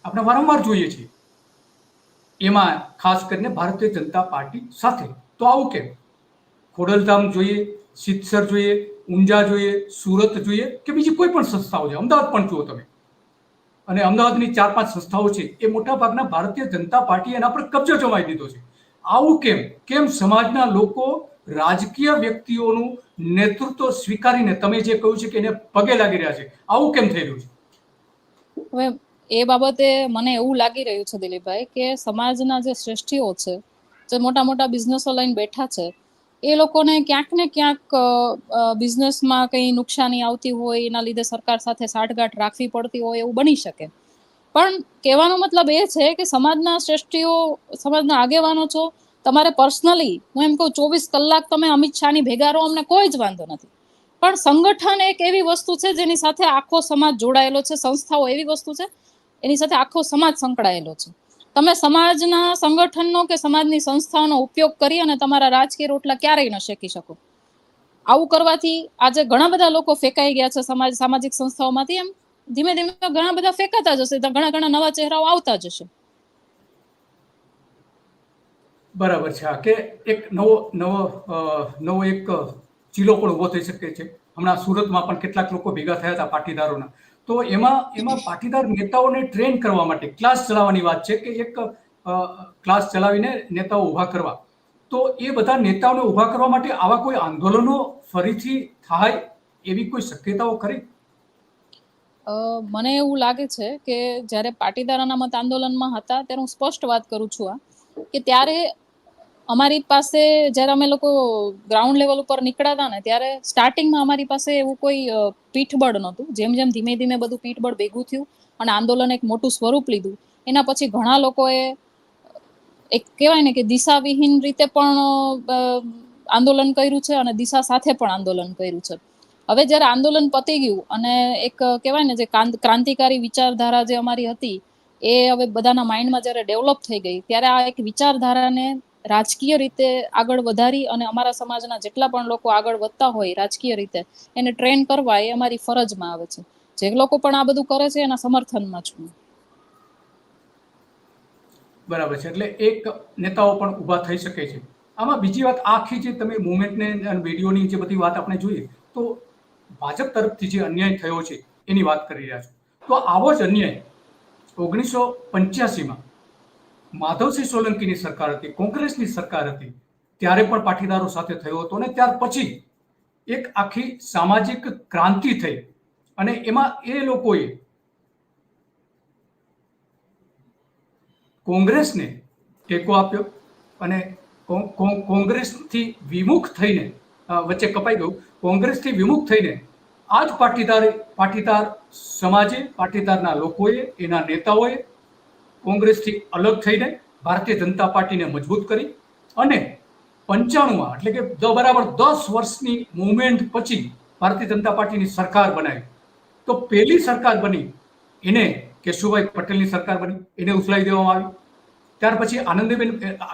આપણે વારંવાર જોઈએ છીએ, એમાં ખાસ કરીને ભારતીય જનતા પાર્ટી સાથે. તો આવું કેમ? ખોડલધામ જોઈએ, સિદ્ધસર જોઈએ, ઊંઝા જોઈએ, સુરત જોઈએ કે બીજી કોઈ પણ સંસ્થાઓ છે, અમદાવાદ પણ જુઓ તમે, અને અમદાવાદની 4-5 સંસ્થાઓ છે એ મોટા ભાગના ભારતીય જનતા પાર્ટીએ એના પર કબજો જમાવી દીધો છે. આવું કેમ સમાજના લોકો રાજકીય વ્યક્તિઓનું નેતૃત્વ સ્વીકારીને તમે જે કહ્યું છે કે એને પગે લાગી રહ્યા છે, આવું કેમ થઈ રહ્યું છે? હવે એ બાબતે મને એવું લાગી રહ્યું છે દિલીપભાઈ કે સમાજના જે શ્રેષ્ઠીઓ છે, જે મોટા મોટા બિઝનેસો લઈને બેઠા છે, એ લોકોને ક્યાંક ને ક્યાંક બિઝનેસમાં કંઈ નુકસાની આવતી હોય, એના લીધે સરકાર સાથે સાઠગાંઠ રાખવી પડતી હોય એવું બની શકે. પણ કહેવાનો મતલબ એ છે કે સમાજના શ્રેષ્ઠીઓ, સમાજના આગેવાનો છો, તમારે પર્સનલી હું એમ કહું 24 કલાક તમે અમિત શાહની ભેગા રહો, અમને કોઈ જ વાંધો નથી. પણ સંગઠન એક એવી વસ્તુ છે જેની સાથે આખો સમાજ જોડાયેલો છે, સંસ્થાઓ એવી વસ્તુ છે એની સાથે આખો સમાજ સંકળાયેલો છે. તમે સમાજના સંગઠનનો કે સમાજની સંસ્થાઓનો ઉપયોગ કરી અને તમારા રાજકીય રોટલા ક્યારેય ન શેકી શકો. આવું કરવાથી આજે ઘણા બધા લોકો ફેંકાઈ ગયા છે સામાજિક સંસ્થાઓમાંથી, એમ ધીમે ધીમે ઘણા બધા ફેંકાતા જશે, તો ઘણા નવા ચહેરાઓ આવતા જશે. બરાબર છે. આ કે એક નવો એક ચીલો પણ ઉભો થઈ શકે છે. હમણાં સુરતમાં પણ કેટલાક લોકો ભેગા થયા હતા પાટીદારોના. તો એમાં પાટીદાર નેતાઓને ટ્રેન કરવા માટે ક્લાસ ચલાવવાની વાત છે કે એક ક્લાસ ચલાવીને નેતાઓ ઊભા કરવા. તો એ બધા નેતાઓને ઊભા કરવા માટે આવા કોઈ આંદોલનો ફરીથી થાય એવી કોઈ શક્યતાઓ ખરી? મને એવું લાગે છે કે જ્યારે પાટીદાર અનામત આંદોલનમાં હતા ત્યારે હું સ્પષ્ટ વાત કરું છું કે ત્યારે અમારી પાસે, જ્યારે અમે લોકો ગ્રાઉન્ડ લેવલ ઉપર નીકળ્યા હતા ને, ત્યારે સ્ટાર્ટિંગમાં અમારી પાસે એવું કોઈ પીઠબળ નહોતું. જેમ જેમ ધીમે ધીમે બધું પીઠબળ ભેગું થયું અને આંદોલન એક મોટું સ્વરૂપ લીધું, એના પછી ઘણા લોકોએ એક કહેવાય ને કે દિશાવિહીન રીતે પણ આંદોલન કર્યું છે અને દિશા સાથે પણ આંદોલન કર્યું છે. હવે જ્યારે આંદોલન પતી ગયું અને એક કહેવાય ને જે ક્રાંતિકારી વિચારધારા જે અમારી હતી એ હવે બધાના માઇન્ડમાં જ્યારે ડેવલપ થઈ ગઈ, ત્યારે આ એક વિચારધારાને રાજકીય રીતે આગળ વધારી અને અમારા સમાજના જેટલા પણ લોકો આગળ વધતા હોય રાજકીય રીતે એને ટ્રેન કરવા એ અમારી ફરજમાં આવે છે. જે લોકો પણ આ બધું કરે છે એના સમર્થનમાં છું. બરાબર છે. એટલે એક નેતાઓ પણ ઊભા થઈ શકે છે. આમાં બીજી વાત, આખી જે તમે મુવમેન્ટને અને વિડીયોની જે બધી વાત આપણે જોઈએ તો ભાજપ તરફથી જે અન્યાય થયો છે એની વાત કરી રહ્યા છો. તો આવો જ અન્યાય 1985માં માધવસિંહ સોલંકીની સરકાર હતી, કોંગ્રેસની સરકાર હતી, ત્યારે પણ પાટીદારો સાથે થયો હતો, અને ત્યાર પછી એક આખી સામાજિક ક્રાંતિ થઈ અને એમાં એ લોકોએ કોંગ્રેસને ટેકો આપ્યો અને કોંગ્રેસથી વિમુખ થઈને, વચ્ચે કપાઈ ગયું, કોંગ્રેસથી વિમુખ થઈને આ જ પાટીદાર સમાજે, પાટીદારના લોકોએ, એના નેતાઓએ કોંગ્રેસથી અલગ થઈને ભારતીય જનતા પાર્ટીને મજબૂત કરી અને 95માં, એટલે કે બરાબર 10 વર્ષની મુવમેન્ટ પછી ભારતીય જનતા પાર્ટીની સરકાર બનાવી. તો પહેલી સરકાર બની એને કેશુભાઈ પટેલની સરકાર બની, એને ઉથલાવી દેવામાં આવી. ત્યાર પછી આનંદીબેન,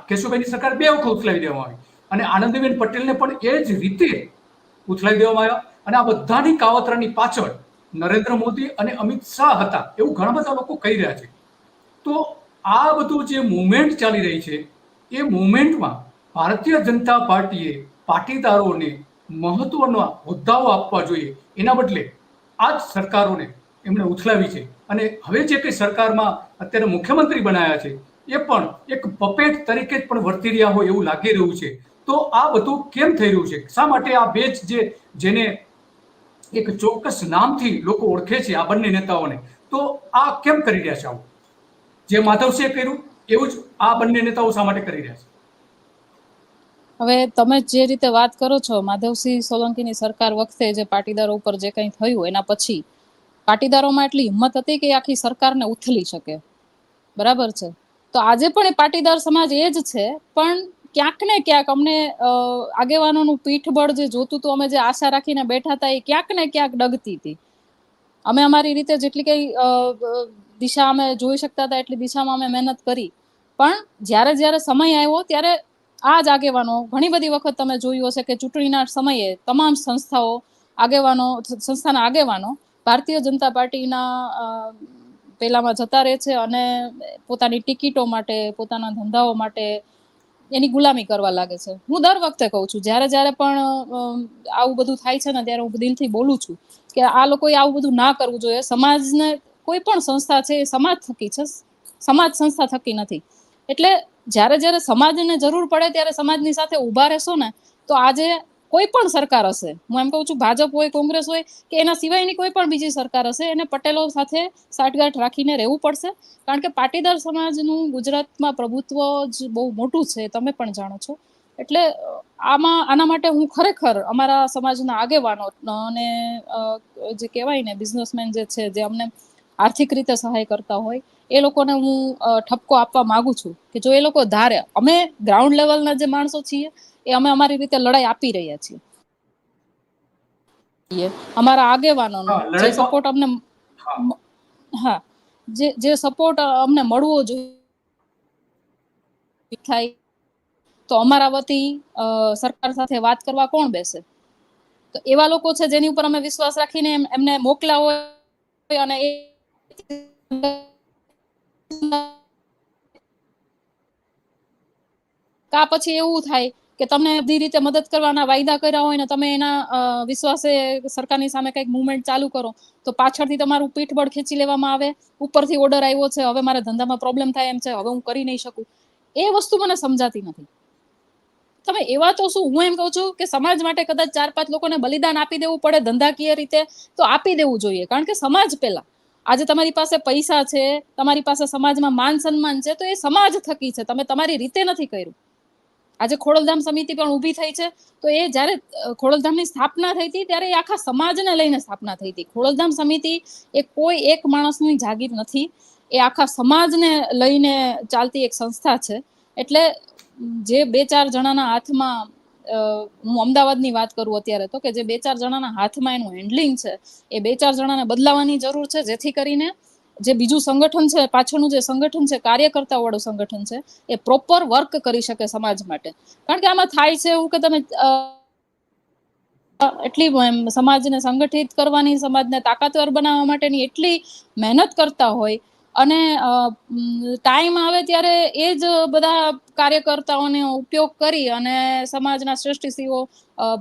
કેશુભાઈની સરકાર 2 વખત ઉથલાવી દેવામાં આવી અને આનંદીબેન પટેલને પણ એ જ રીતે ઉથલાવી દેવામાં આવ્યા. અને આ બધાની કાવતરાની પાછળ નરેન્દ્ર મોદી અને અમિત શાહ હતા એવું ઘણા બધા લોકો કહી રહ્યા છે. તો આ બધું જે મુવમેન્ટ ચાલી રહી છે એ મુવમેન્ટમાં ભારતીય જનતા પાર્ટીએ પાટીદારોને મહત્વના હોદ્દાઓ આપવા જોઈએ, એના બદલે આ જ સરકારોને એમણે ઉથલાવી છે. અને હવે જે કંઈ સરકારમાં અત્યારે મુખ્યમંત્રી બનાયા છે એ પણ એક પપેટ તરીકે જ પણ વર્તી રહ્યા હોય એવું લાગી રહ્યું છે. તો આ બધું કેમ થઈ રહ્યું છે? શા માટે આ બે જ જેને એક ચોક્કસ નામથી લોકો ઓળખે છે આ બંને નેતાઓને, તો આ કેમ કરી રહ્યા છે આવું? જે માધવસિંહે કર્યું એવું જ આ બંને નેતાઓ શા માટે કરી રહ્યા છે? હવે તમે જે રીતે વાત કરો છો, માધવસિંહ સોલંકીની સરકાર વખતે જે પાટીદારો ઉપર જે કંઈ થયું એના પછી પાટીદારોમાં એટલી હિંમત હતી કે આખી સરકારને ઉથલી શકે, બરાબર છે. તો આજે પણ એ પાટીદાર સમાજ એ જ છે, પણ ક્યાંક ને ક્યાંક અમને આગેવાનોનું પીઠબળ જે જોતું હતું, અમે જે આશા રાખીને બેઠા હતા એ ક્યાંક ને ક્યાંક ડગતી હતી. અમે અમારી રીતે જેટલી કઈ દિશા અમે જોઈ શકતા હતા એટલી દિશામાં અમે મહેનત કરી, પણ જ્યારે જ્યારે સમય આવ્યો ત્યારે આ જ આગેવાનો, ઘણી બધી વખત તમે જોયું હશે કે ચૂંટણીના સમયે તમામ સંસ્થાઓ આગેવાનો, સંસ્થાના આગેવાનો ભારતીય જનતા પાર્ટીના પેલામાં જતા રહે છે અને પોતાની ટિકિટો માટે, પોતાના ધંધાઓ માટે એની ગુલામી કરવા લાગે છે. હું દર વખતે કહું છું, જ્યારે જ્યારે પણ આવું બધું થાય છે ને ત્યારે હું દિલથી બોલું છું કે આ લોકોએ આવું બધું ના કરવું જોઈએ. સમાજને કોઈ પણ સંસ્થા છે એ સમાજ થકી છે, સમાજ સંસ્થા થકી નથી. એટલે જ્યારે જ્યારે સમાજને જરૂર પડે ત્યારે સમાજની સાથે ઊભા રહેશો ને તો આજે કોઈ પણ સરકાર હશે, હું એમ કહું છું ભાજપ હોય, કોંગ્રેસ હોય કે એના સિવાયની કોઈ પણ બીજી સરકાર હશે, એને પટેલો સાથે સાઠગાંઠ રાખીને રહેવું પડશે. કારણ કે પાટીદાર સમાજનું ગુજરાતમાં પ્રભુત્વ જ બહુ મોટું છે, તમે પણ જાણો છો. એટલે આના માટે હું ખરેખર અમારા સમાજના આગેવાનો અને જે કહેવાય ને બિઝનેસમેન જે છે, જે અમને આર્થિક રીતે સહાય કરતા હોય, એ લોકોને હું ઠપકો આપવા માંગુ છું કે જો એ લોકો ધારે, અમે ગ્રાઉન્ડ લેવલના જે માણસો છીએ એ અમે અમારી રીતે લડાઈ આપી રહ્યા છીએ. અમારા આગેવાનોનો જે લડાઈ તો સપોર્ટ અમને, હા, જે સપોર્ટ અમને મળવો જોઈએ થાય તો અમારા વતી સરકાર સાથે વાત કરવા કોણ બેસે? તો એવા લોકો છે જેની ઉપર અમે વિશ્વાસ રાખીને એમને મોકલ્યા હોય અને કા પછી એવું થાય કે તમને બધી રીતે મદદ કરવાના વાયદા કર્યા હોય ને તમે એના વિશ્વાસે સરકારની સામે કંઈક મુવમેન્ટ ચાલુ કરો તો પાછળથી તમારું પીઠબળ ખેંચી લેવામાં આવે, ઉપરથી ઓર્ડર આવ્યો છે, હવે મારા ધંધામાં પ્રોબ્લેમ થાય એમ છે, હવે હું કરી નહીં શકું. એ વસ્તુ મને સમજાતી નથી. તમે એવા તો શું, હું એમ કહું છું કે સમાજ માટે કદાચ 4-5 લોકોને બલિદાન આપી દેવું પડે ધંધાકીય રીતે તો આપી દેવું જોઈએ, કારણ કે સમાજ પહેલા. આજે તમારી પાસે પૈસા છે, તમારી પાસે સમાજમાં માન સન્માન છે, તો એ સમાજ થકી છે, તમે તમારી રીતે નથી કર્યું. આજે ખોડલધામ સમિતિ પણ ઊભી થઈ છે, તો એ જ્યારે ખોડલધામની સ્થાપના થઈ હતી ત્યારે એ આખા સમાજને લઈને સ્થાપના થઈ હતી. ખોડલધામ સમિતિ એ કોઈ એક માણસની જાગીર નથી, એ આખા સમાજને લઈને ચાલતી એક સંસ્થા છે. એટલે જે 2-4 જણાના હાથમાં, હું અમદાવાદની વાત કરું અત્યારે તો, કે જે 2-4 જણાના હાથમાં એનું હેન્ડલિંગ છે, એ 2-4 જણાને બદલાવાની જરૂર છે, જેથી કરીને જે બીજું સંગઠન છે, પાછળનું જે સંગઠન છે, કાર્યકર્તા વાળું સંગઠન છે, એ પ્રોપર વર્ક કરી શકે સમાજ માટે. કારણ કે આમાં થાય છે એવું કે તમે એટલી સમાજને સંગઠિત કરવાની, સમાજને તાકાતવર બનાવવા માટેની એટલી મહેનત કરતા હોય અને ટાઈમ આવે ત્યારે એ જ બધા કાર્યકર્તાઓનો ઉપયોગ કરી અને સમાજના શ્રેષ્ઠીઓ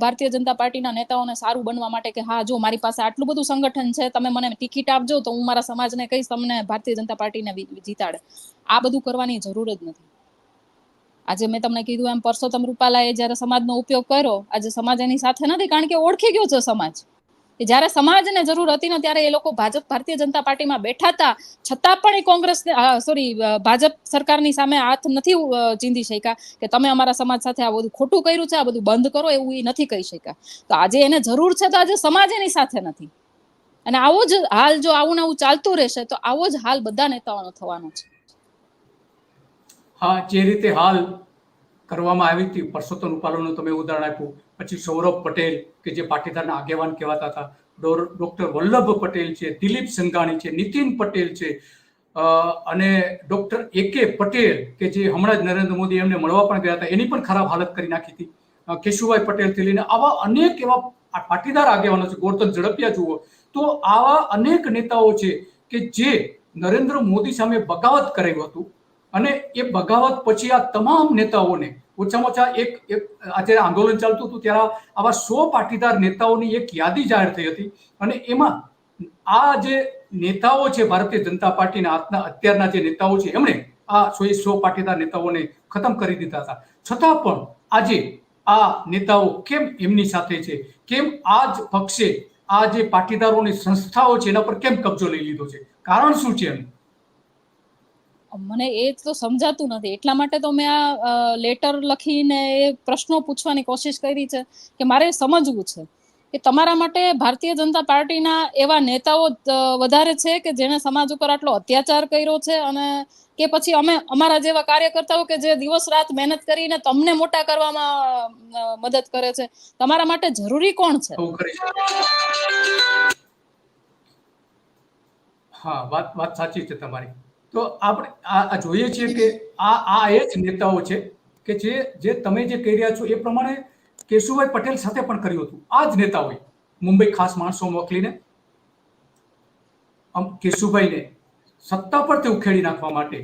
ભારતીય જનતા પાર્ટીના નેતાઓને સારું બનવા માટે કે હા જો મારી પાસે આટલું બધું સંગઠન છે, તમે મને ટિકિટ આપજો તો હું મારા સમાજને કહીશ તમને ભારતીય જનતા પાર્ટીને જીતાડે. આ બધું કરવાની જરૂર જ નથી. આજે મેં તમને કીધું એમ પરસોત્તમ રૂપાલાએ જ્યારે સમાજનો ઉપયોગ કર્યો, આજે સમાજ એની સાથે નથી, કારણ કે ઓળખી ગયો છે સમાજ. જ્યારે સમાજને જરૂર હતી ને ત્યારે એ લોકો ભારતીય જનતા પાર્ટીમાં બેઠા હતા, છતાં પણ એ ભાજપ સરકારની સામે હાથ નથી ચીંધી શક્યા કે તમે અમારા સમાજ સાથે આ બધું ખોટું કર્યું છે, આ બધું બંધ કરો, એવું એ નથી કહી શક્યા. તો આજે એને જરૂર છે, તો આજે સમાજ એની સાથે નથી. અને આવો જ હાલ જો આવું ને આવું ચાલતું રહેશે તો આવો જ હાલ બધા નેતાઓનો થવાનો છે. હા, જે રીતે હાલ કરવામાં આવી હતી, પરસોત્તમ રૂપાલાનું તમે ઉદાહરણ આપ્યું, પછી સૌરભ પટેલ કે જે પાટીદારના આગેવાન કહેવાતા હતા, ડોક્ટર વલ્લભ પટેલ છે, દિલીપ સંઘાણી છે, નીતિન પટેલ છે, અને ડોક્ટર AK પટેલ કે જે હમણાં જ નરેન્દ્ર મોદી એમને મળવા પણ ગયા હતા, એની પણ ખરાબ હાલત કરી નાખી હતી. કેશુભાઈ પટેલથી લઈને આવા અનેક એવા પાટીદાર આગેવાનો છે, ગોરધન ઝડપિયા જુઓ, તો આવા અનેક નેતાઓ છે કે જે નરેન્દ્ર મોદી સામે બગાવત કરાયું હતું, અને એ બગાવત પછી આ તમામ નેતાઓને ઓછામાં ઓછા આજે આંદોલન ચાલતું હતું ત્યારે આવા 100 પાટીદાર નેતાઓની એક યાદી જાહેર થઈ હતી, અને એમાં આ જે નેતાઓ છે ભારતીય જનતા પાર્ટીના અત્યારના જે નેતાઓ છે એમણે આ 100 પાટીદાર નેતાઓને ખતમ કરી દીધા હતા. છતાં પણ આજે આ નેતાઓ કેમ એમની સાથે છે? કેમ આ જ પક્ષે આ જે પાટીદારોની સંસ્થાઓ છે એના પર કેમ કબજો લઈ લીધો છે? કારણ શું છે એનું? મને એ તો સમજાતું નથી. એટલા માટે તો મેં આ લેટર લખીને એ પ્રશ્નો પૂછવાની કોશિશ કરી છે કે મારે સમજવું છે કે તમારા માટે ભારતીય જનતા પાર્ટીના એવા નેતાઓ વધારે છે કે જેણે સમાજ ઉપર આટલો અત્યાચાર કર્યો છે, અને કે પછી અમે અમારા જેવા કાર્યકર્તાઓ કે જે દિવસ રાત મહેનત કરીને તમને મોટા કરવામાં મદદ કરે છે? તમારા માટે જરૂરી કોણ છે? હા, વાત સાચી છે તમારી. તો આપણે આ જોઈએ છીએ કે આ એ જ નેતાઓ છે કે જે તમે જે કહી રહ્યા છો એ પ્રમાણે કેશુભાઈ પટેલ સાથે પણ કર્યું હતું. આ જ નેતાઓએ મુંબઈ ખાસ માણસો મોકલીને કેશુભાઈને સત્તા પરથી ઉખેડી નાખવા માટે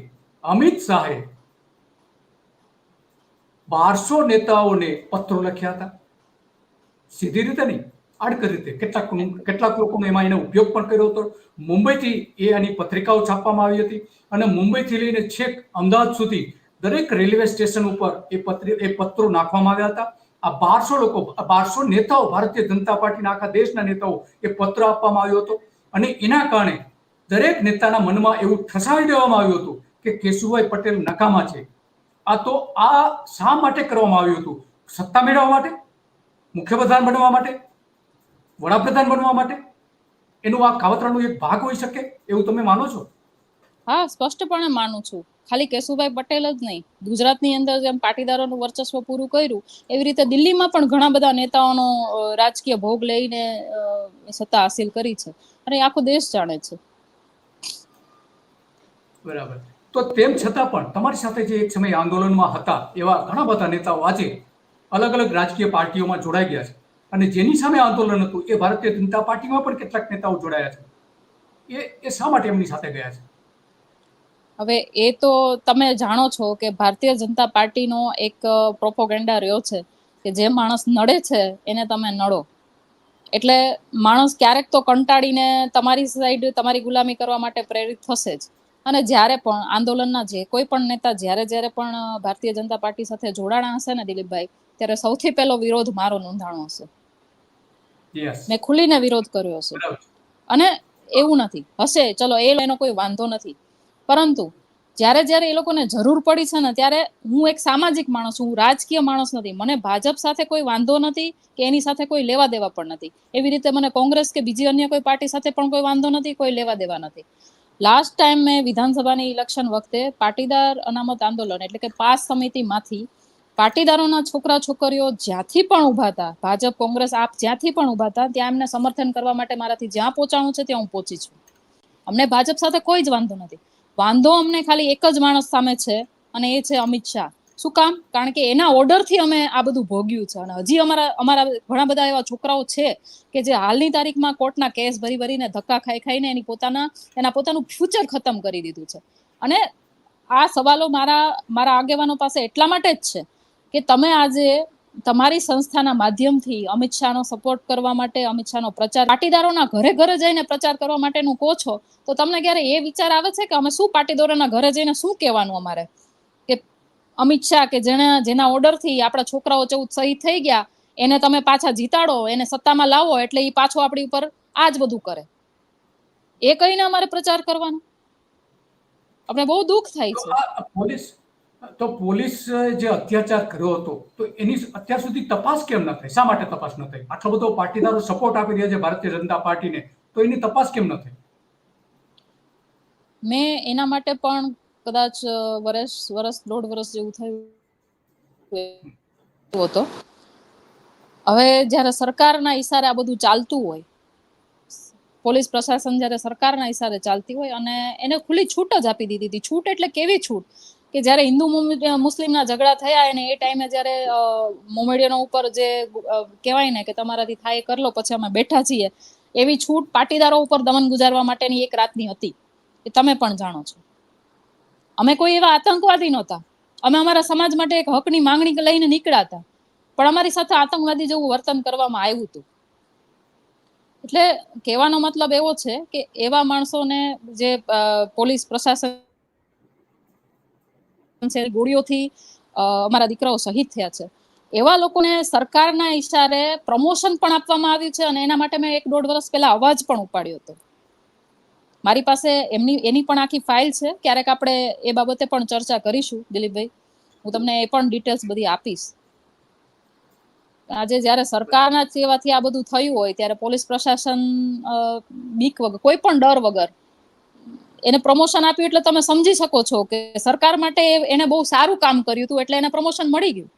અમિત શાહે 1200 નેતાઓને પત્રો લખ્યા હતા. સીધી રીતે નહીં, આડકરી રીતે. કેટલાક લોકોનો એમાં એને ઉપયોગ પણ કર્યો હતો. મુંબઈથી આની પત્રિકાઓ છાપવામાં આવી હતી, અને મુંબઈથી લઈને છેક અમદાવાદ સુધી દરેક રેલવે સ્ટેશન ઉપર એ પત્રો નાખવામાં આવ્યા હતા. આ 1200 લોકો, 1200 નેતાઓ, ભારતીય જનતા પાર્ટીના આખા દેશના નેતાઓ એ પત્ર આપવામાં આવ્યો હતો, અને એના કારણે દરેક નેતાના મનમાં એવું ઠસાવી દેવામાં આવ્યું હતું કે કેશુભાઈ પટેલ નકામા છે. આ શા માટે કરવામાં આવ્યું હતું? સત્તા મેળવવા માટે? મુખ્યપ્રધાન બનવા માટે? વડાપ્રધાન બનવા માટે? એનું આ કાવતરાનો એક ભાગ હોઈ શકે એવું તમે માનો છો? હા, સ્પષ્ટપણે માનું છું. ખાલી કેશુભાઈ પટેલ જ નહીં, ગુજરાતની અંદર જેમ પાટીદારોનું વર્ચસ્વ પૂરું કર્યું એવી રીતે દિલ્હીમાં પણ ઘણા બધા નેતાઓનો રાજકીય ભોગ લઈને સત્તા હાસિલ કરી છે, અને આખો દેશ જાણે છે. બરાબર. તો તેમ છતાં પણ તમારી સાથે જે એક સમય આંદોલનમાં હતા એવા ઘણા બધા નેતાઓ આજે અલગ અલગ રાજકીય પાર્ટીઓમાં જોડાઈ ગયા છે, અને જેની સામે આંદોલન હતું એ ભારતીય જનતા પાર્ટીમાં પણ કેટલાક નેતાઓ જોડાયા છે. એ શા માટે એમની સાથે ગયા છે? હવે એ તો તમે જાણો છો કે ભારતીય જનતા પાર્ટીનો એક પ્રોપોગેન્ડા રહ્યો છે કે જે માણસ નડે છે એને તમે નડો. એટલે માણસ ક્યારેક તો કંટાળીને તમારી સાઈડ, તમારી ગુલામી કરવા માટે પ્રેરિત થશે જ. અને જ્યારે પણ આંદોલનના જે કોઈ પણ નેતા જ્યારે પણ ભારતીય જનતા પાર્ટી સાથે જોડાણા હશે ને દિલીપભાઈ, ત્યારે સૌથી પહેલો વિરોધ મારો નોંધાણો હશે. મેં ખુલીને વિરોધ કર્યો હશે. અને એવું નથી, હશે, ચલો એનો કોઈ વાંધો નથી, પરંતુ જ્યારે એ લોકોને જરૂર પડી છે ને ત્યારે હું એક સામાજિક માણસ છું, હું રાજકીય માણસ નથી. મને ભાજપ સાથે કોઈ વાંધો નથી કે એની સાથે કોઈ લેવા દેવા પણ નથી. એવી રીતે મને કોંગ્રેસ કે બીજી અન્ય કોઈ પાર્ટી સાથે પણ કોઈ વાંધો નથી, કોઈ લેવા દેવા નથી. લાસ્ટ ટાઈમ મેં વિધાનસભાની ઇલેક્શન વખતે પાટીદાર અનામત આંદોલન એટલે કે પાસ સમિતિમાંથી પાટીદારોના છોકરા છોકરીઓ જ્યાંથી પણ ઊભા હતા, ભાજપ, કોંગ્રેસ, આપ જ્યાંથી પણ ઊભા હતા, ત્યાં એમને સમર્થન કરવા માટે મારાથી જ્યાં પહોંચાણું છે ત્યાં હું પહોંચી છું. અમને ભાજપ સાથે કોઈ જ વાંધો નથી. વાંધો અમને ખાલી એક જ માણસ સામે છે, અને એ છે અમિત શાહ. શું કામ? કારણ કે એના ઓર્ડરથી અમે આ બધું ભોગ્યું છે, અને હજી અમારા ઘણા બધા એવા છોકરાઓ છે કે જે હાલની તારીખમાં કોર્ટના કેસ ભરીને ધક્કા ખાઈને એના પોતાનું ફ્યુચર ખતમ કરી દીધું છે. અને આ સવાલો મારા આગેવાનો પાસે એટલા માટે જ છે કે તમે આજે તમારી સંસ્થાના માધ્યમથી અમિત શાહનો સપોર્ટ કરવા માટે, અમિત શાહનો પ્રચાર, પાટીદારોના ઘરે જઈને પ્રચાર કરવા માટેનું કહો છો, તો તમને ક્યારે એ વિચાર આવે છે કે અમે શું પાટીદારોના ઘરે જઈને શું કહેવાનું અમારે? કે અમિત શાહ કે જેના ઓર્ડરથી આપણા છોકરાઓ 14 શહીદ થઈ ગયા, એને તમે પાછા જીતાડો, એને સત્તામાં લાવો એટલે એ પાછો આપણી ઉપર આ જ બધું કરે, એ કહીને અમારે પ્રચાર કરવાનો? આપણે બહુ દુઃખ થાય છે. પોલીસ જે અત્યાચાર કર્યો હતો તો એની અત્યાર સુધી તપાસ કેમ ન થઈ? શા માટે તપાસ ન થઈ? આટલો બધો પાટીદારો સપોર્ટ આપી રહ્યા છે ભારતીય જનતા પાર્ટીને, તો એની તપાસ કેમ ન થઈ? મેં એના માટે પણ કદાચ દોઢ વર્ષ જેવું થયું હતો. હવે જ્યારે સરકારના ઈશારે આ બધું ચાલતું હોય, પોલીસ પ્રશાસન જ્યારે સરકારના ઈશારે ચાલતી હોય, અને એને ખુલ્લી છૂટ જ આપી દીધી હતી. છૂટ એટલે કેવી છૂટ કે જ્યારે હિન્દુ મુસ્લિમના ઝઘડા થયા અને એ ટાઈમે જ્યારે મોમેડિયનો ઉપર જે કહેવાય ને કે તમારાથી થાય કરી લો, પછી અમે બેઠા છીએ, એવી છૂટ પાટીદારો ઉપર દમન ગુજારવા માટેની એક રાતની હતી, એ તમે પણ જાણો છો. અમે કોઈ એવા આતંકવાદી નહોતા. અમે અમારા સમાજ માટે એક હકની માંગણી લઈને નીકળ્યા હતા, પણ અમારી સાથે આતંકવાદી જેવું વર્તન કરવામાં આવ્યું હતું. એટલે કહેવાનો મતલબ એવો છે કે એવા માણસોને જે પોલીસ પ્રશાસન છે, ગોળીઓથી અમારા દીકરાઓ શહીદ થયા છે, એવા લોકોને સરકારના ઈશારે પ્રમોશન પણ આપવામાં આવ્યું છે. અને એના માટે મેં 1-1.5 વર્ષ પહેલા અવાજ પણ ઉપાડ્યો હતો. મારી પાસે એની પણ આખી ફાઇલ છે. ક્યારેક આપણે એ બાબતે પણ ચર્ચા કરીશું દિલીપભાઈ. હું તમને એ પણ ડિટેલ્સ બધી આપીશ. આજે જ્યારે સરકારના સેવાથી આ બધું થયું હોય ત્યારે પોલીસ પ્રશાસન બીક વગર, કોઈ પણ ડર વગર એને પ્રમોશન આપ્યું, એટલે તમે સમજી શકો છો કે સરકાર માટે એને બહુ સારું કામ કર્યું હતું, એટલે એને પ્રમોશન મળી ગયું.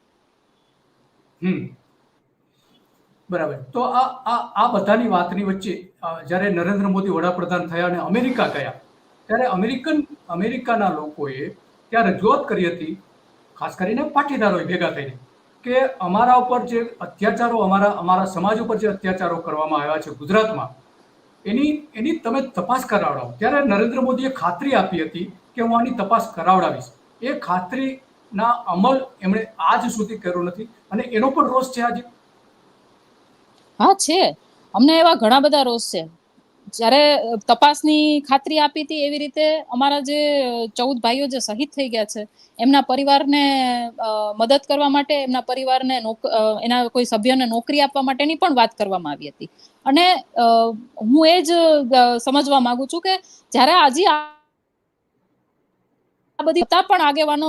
બરાબર. તો આ બધાની વાતની વચ્ચે જ્યારે નરેન્દ્ર મોદી વડાપ્રધાન થયા અને અમેરિકા ગયા, ત્યારે અમેરિકાના લોકોએ ત્યાં રજૂઆત કરી હતી, ખાસ કરીને પાટીદારોએ ભેગા થઈને, કે અમારા ઉપર જે અત્યાચારો, અમારા સમાજ ઉપર જે અત્યાચારો કરવામાં આવ્યા છે ગુજરાતમાં, એની તમે તપાસ કરાવડાવો. ત્યારે નરેન્દ્ર મોદીએ ખાતરી આપી હતી કે હું આની તપાસ કરાવડાવીશ. એ ખાતરીના અમલ એમણે આજ સુધી કર્યો નથી, અને એનો પણ રોષ છે આજે. હા છે, અમને એવા ઘણા બધા રોષ છે. જ્યારે તપાસની ખાતરી આપી હતી, એવી રીતે અમારા જે 14 ભાઈઓ જે શહીદ થઈ ગયા છે, એમના પરિવારને મદદ કરવા માટે, એમના પરિવારને એના કોઈ સભ્યને નોકરી આપવા માટેની પણ વાત કરવામાં આવી હતી. અને હું એ જ સમજવા માંગુ છું કે જ્યારે આજે આ બધી પણ આગેવાનો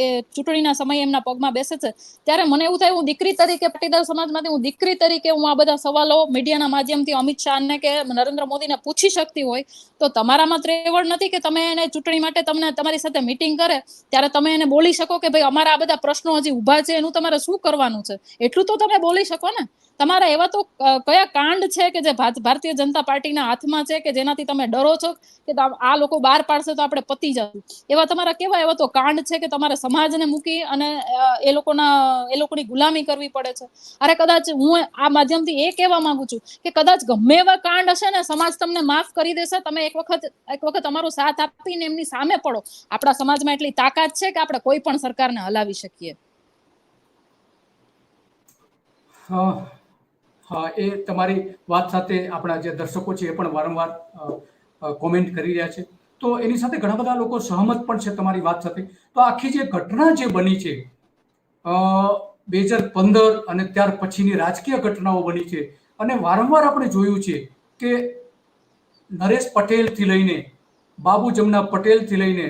એ ચૂંટણીના સમયે એમના પગમાં બેસે છે, ત્યારે મને એવું થાય, હું દીકરી તરીકે, પાટીદાર સમાજમાંથી હું દીકરી તરીકે હું આ બધા સવાલો મીડિયાના માધ્યમથી અમિત શાહને કે નરેન્દ્ર મોદીને પૂછી શકતી હોય, તો તમારામાં ત્રેવડ નથી કે તમે એને ચૂંટણી માટે તમારી સાથે મીટિંગ કરે ત્યારે તમે એને બોલી શકો કે ભાઈ અમારા આ બધા પ્રશ્નો હજી ઊભા છે, એનું તમારે શું કરવાનું છે? એટલું તો તમે બોલી શકો ને. તમારા એવા તો કયા કાંડ છે કે જે ભારતીય જનતા પાર્ટીના હાથમાં છે કે જેનાથી તમે ડરો છો કે આ લોકો બહાર પાડશે તો આપણે પતી જશું? એવા તમારા કેવા એવા તો કાંડ છે કે તમારે સમાજને મૂકી અને એ લોકોની ગુલામી કરવી પડે છે? અરે કદાચ હું આ માધ્યમથી એ કહેવા માંગુ છું કે કદાચ ગમે એવા કાંડ હશે ને, સમાજ તમને માફ કરી દેશે. તમે એક વખત અમારો સાથ આપીને એમની સામે પડો. આપણા સમાજમાં એટલી તાકાત છે કે આપણે કોઈ પણ સરકારને હલાવી શકીએ. હા, એ તમારી વાત સાથે આપણા જે દર્શકો છે એ પણ વારંવાર કોમેન્ટ કરી રહ્યા છે, તો એની સાથે ઘણા બધા લોકો સહમત પણ છે તમારી વાત સાથે. તો આખી જે ઘટના જે બની છે 2015 અને ત્યાર પછીની રાજકીય ઘટનાઓ બની છે, અને વારંવાર આપણે જોયું છે કે નરેશ પટેલથી લઈને, બાબુ જમના પટેલથી લઈને,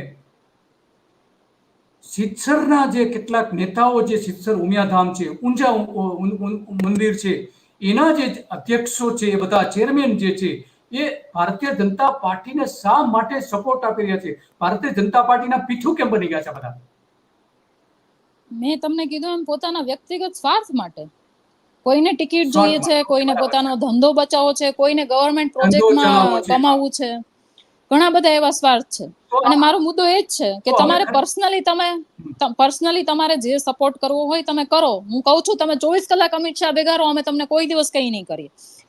સિત્સરના જે કેટલાક નેતાઓ, જે સિત્સર ઉમિયાધામ છે, ઊંઝા મંદિર છે, એના જે અધ્યક્ષો છે, એ બધા ચેરમેન જે છે, એ ભારતીય જનતા પાર્ટીને શા માટે સપોર્ટ આપી રહ્યા છે? ભારતીય જનતા પાર્ટીના પીઠું કેમ બની ગયા છે બધા? મેં તમને કીધું એમ, પોતાના વ્યક્તિગત સ્વાર્થ માટે. કોઈને ટિકિટ જોઈએ છે, કોઈને પોતાનો ધંધો બચાવવો છે, કોઈને ગવર્મેન્ટ પ્રોજેક્ટમાં કમાવવું છે. ઘણા બધા એવા સ્વાર્થ છે. અને મારો મુદ્દો એ જ છે કે તમારે પર્સનલી તમારે જે સપોર્ટ કરવો હોય તમે કરો. હું કહું છું, તમે 24 કલાક અમિત શાહ ભેગા રહો, અમે તમને કોઈ દિવસ કંઈ નહીં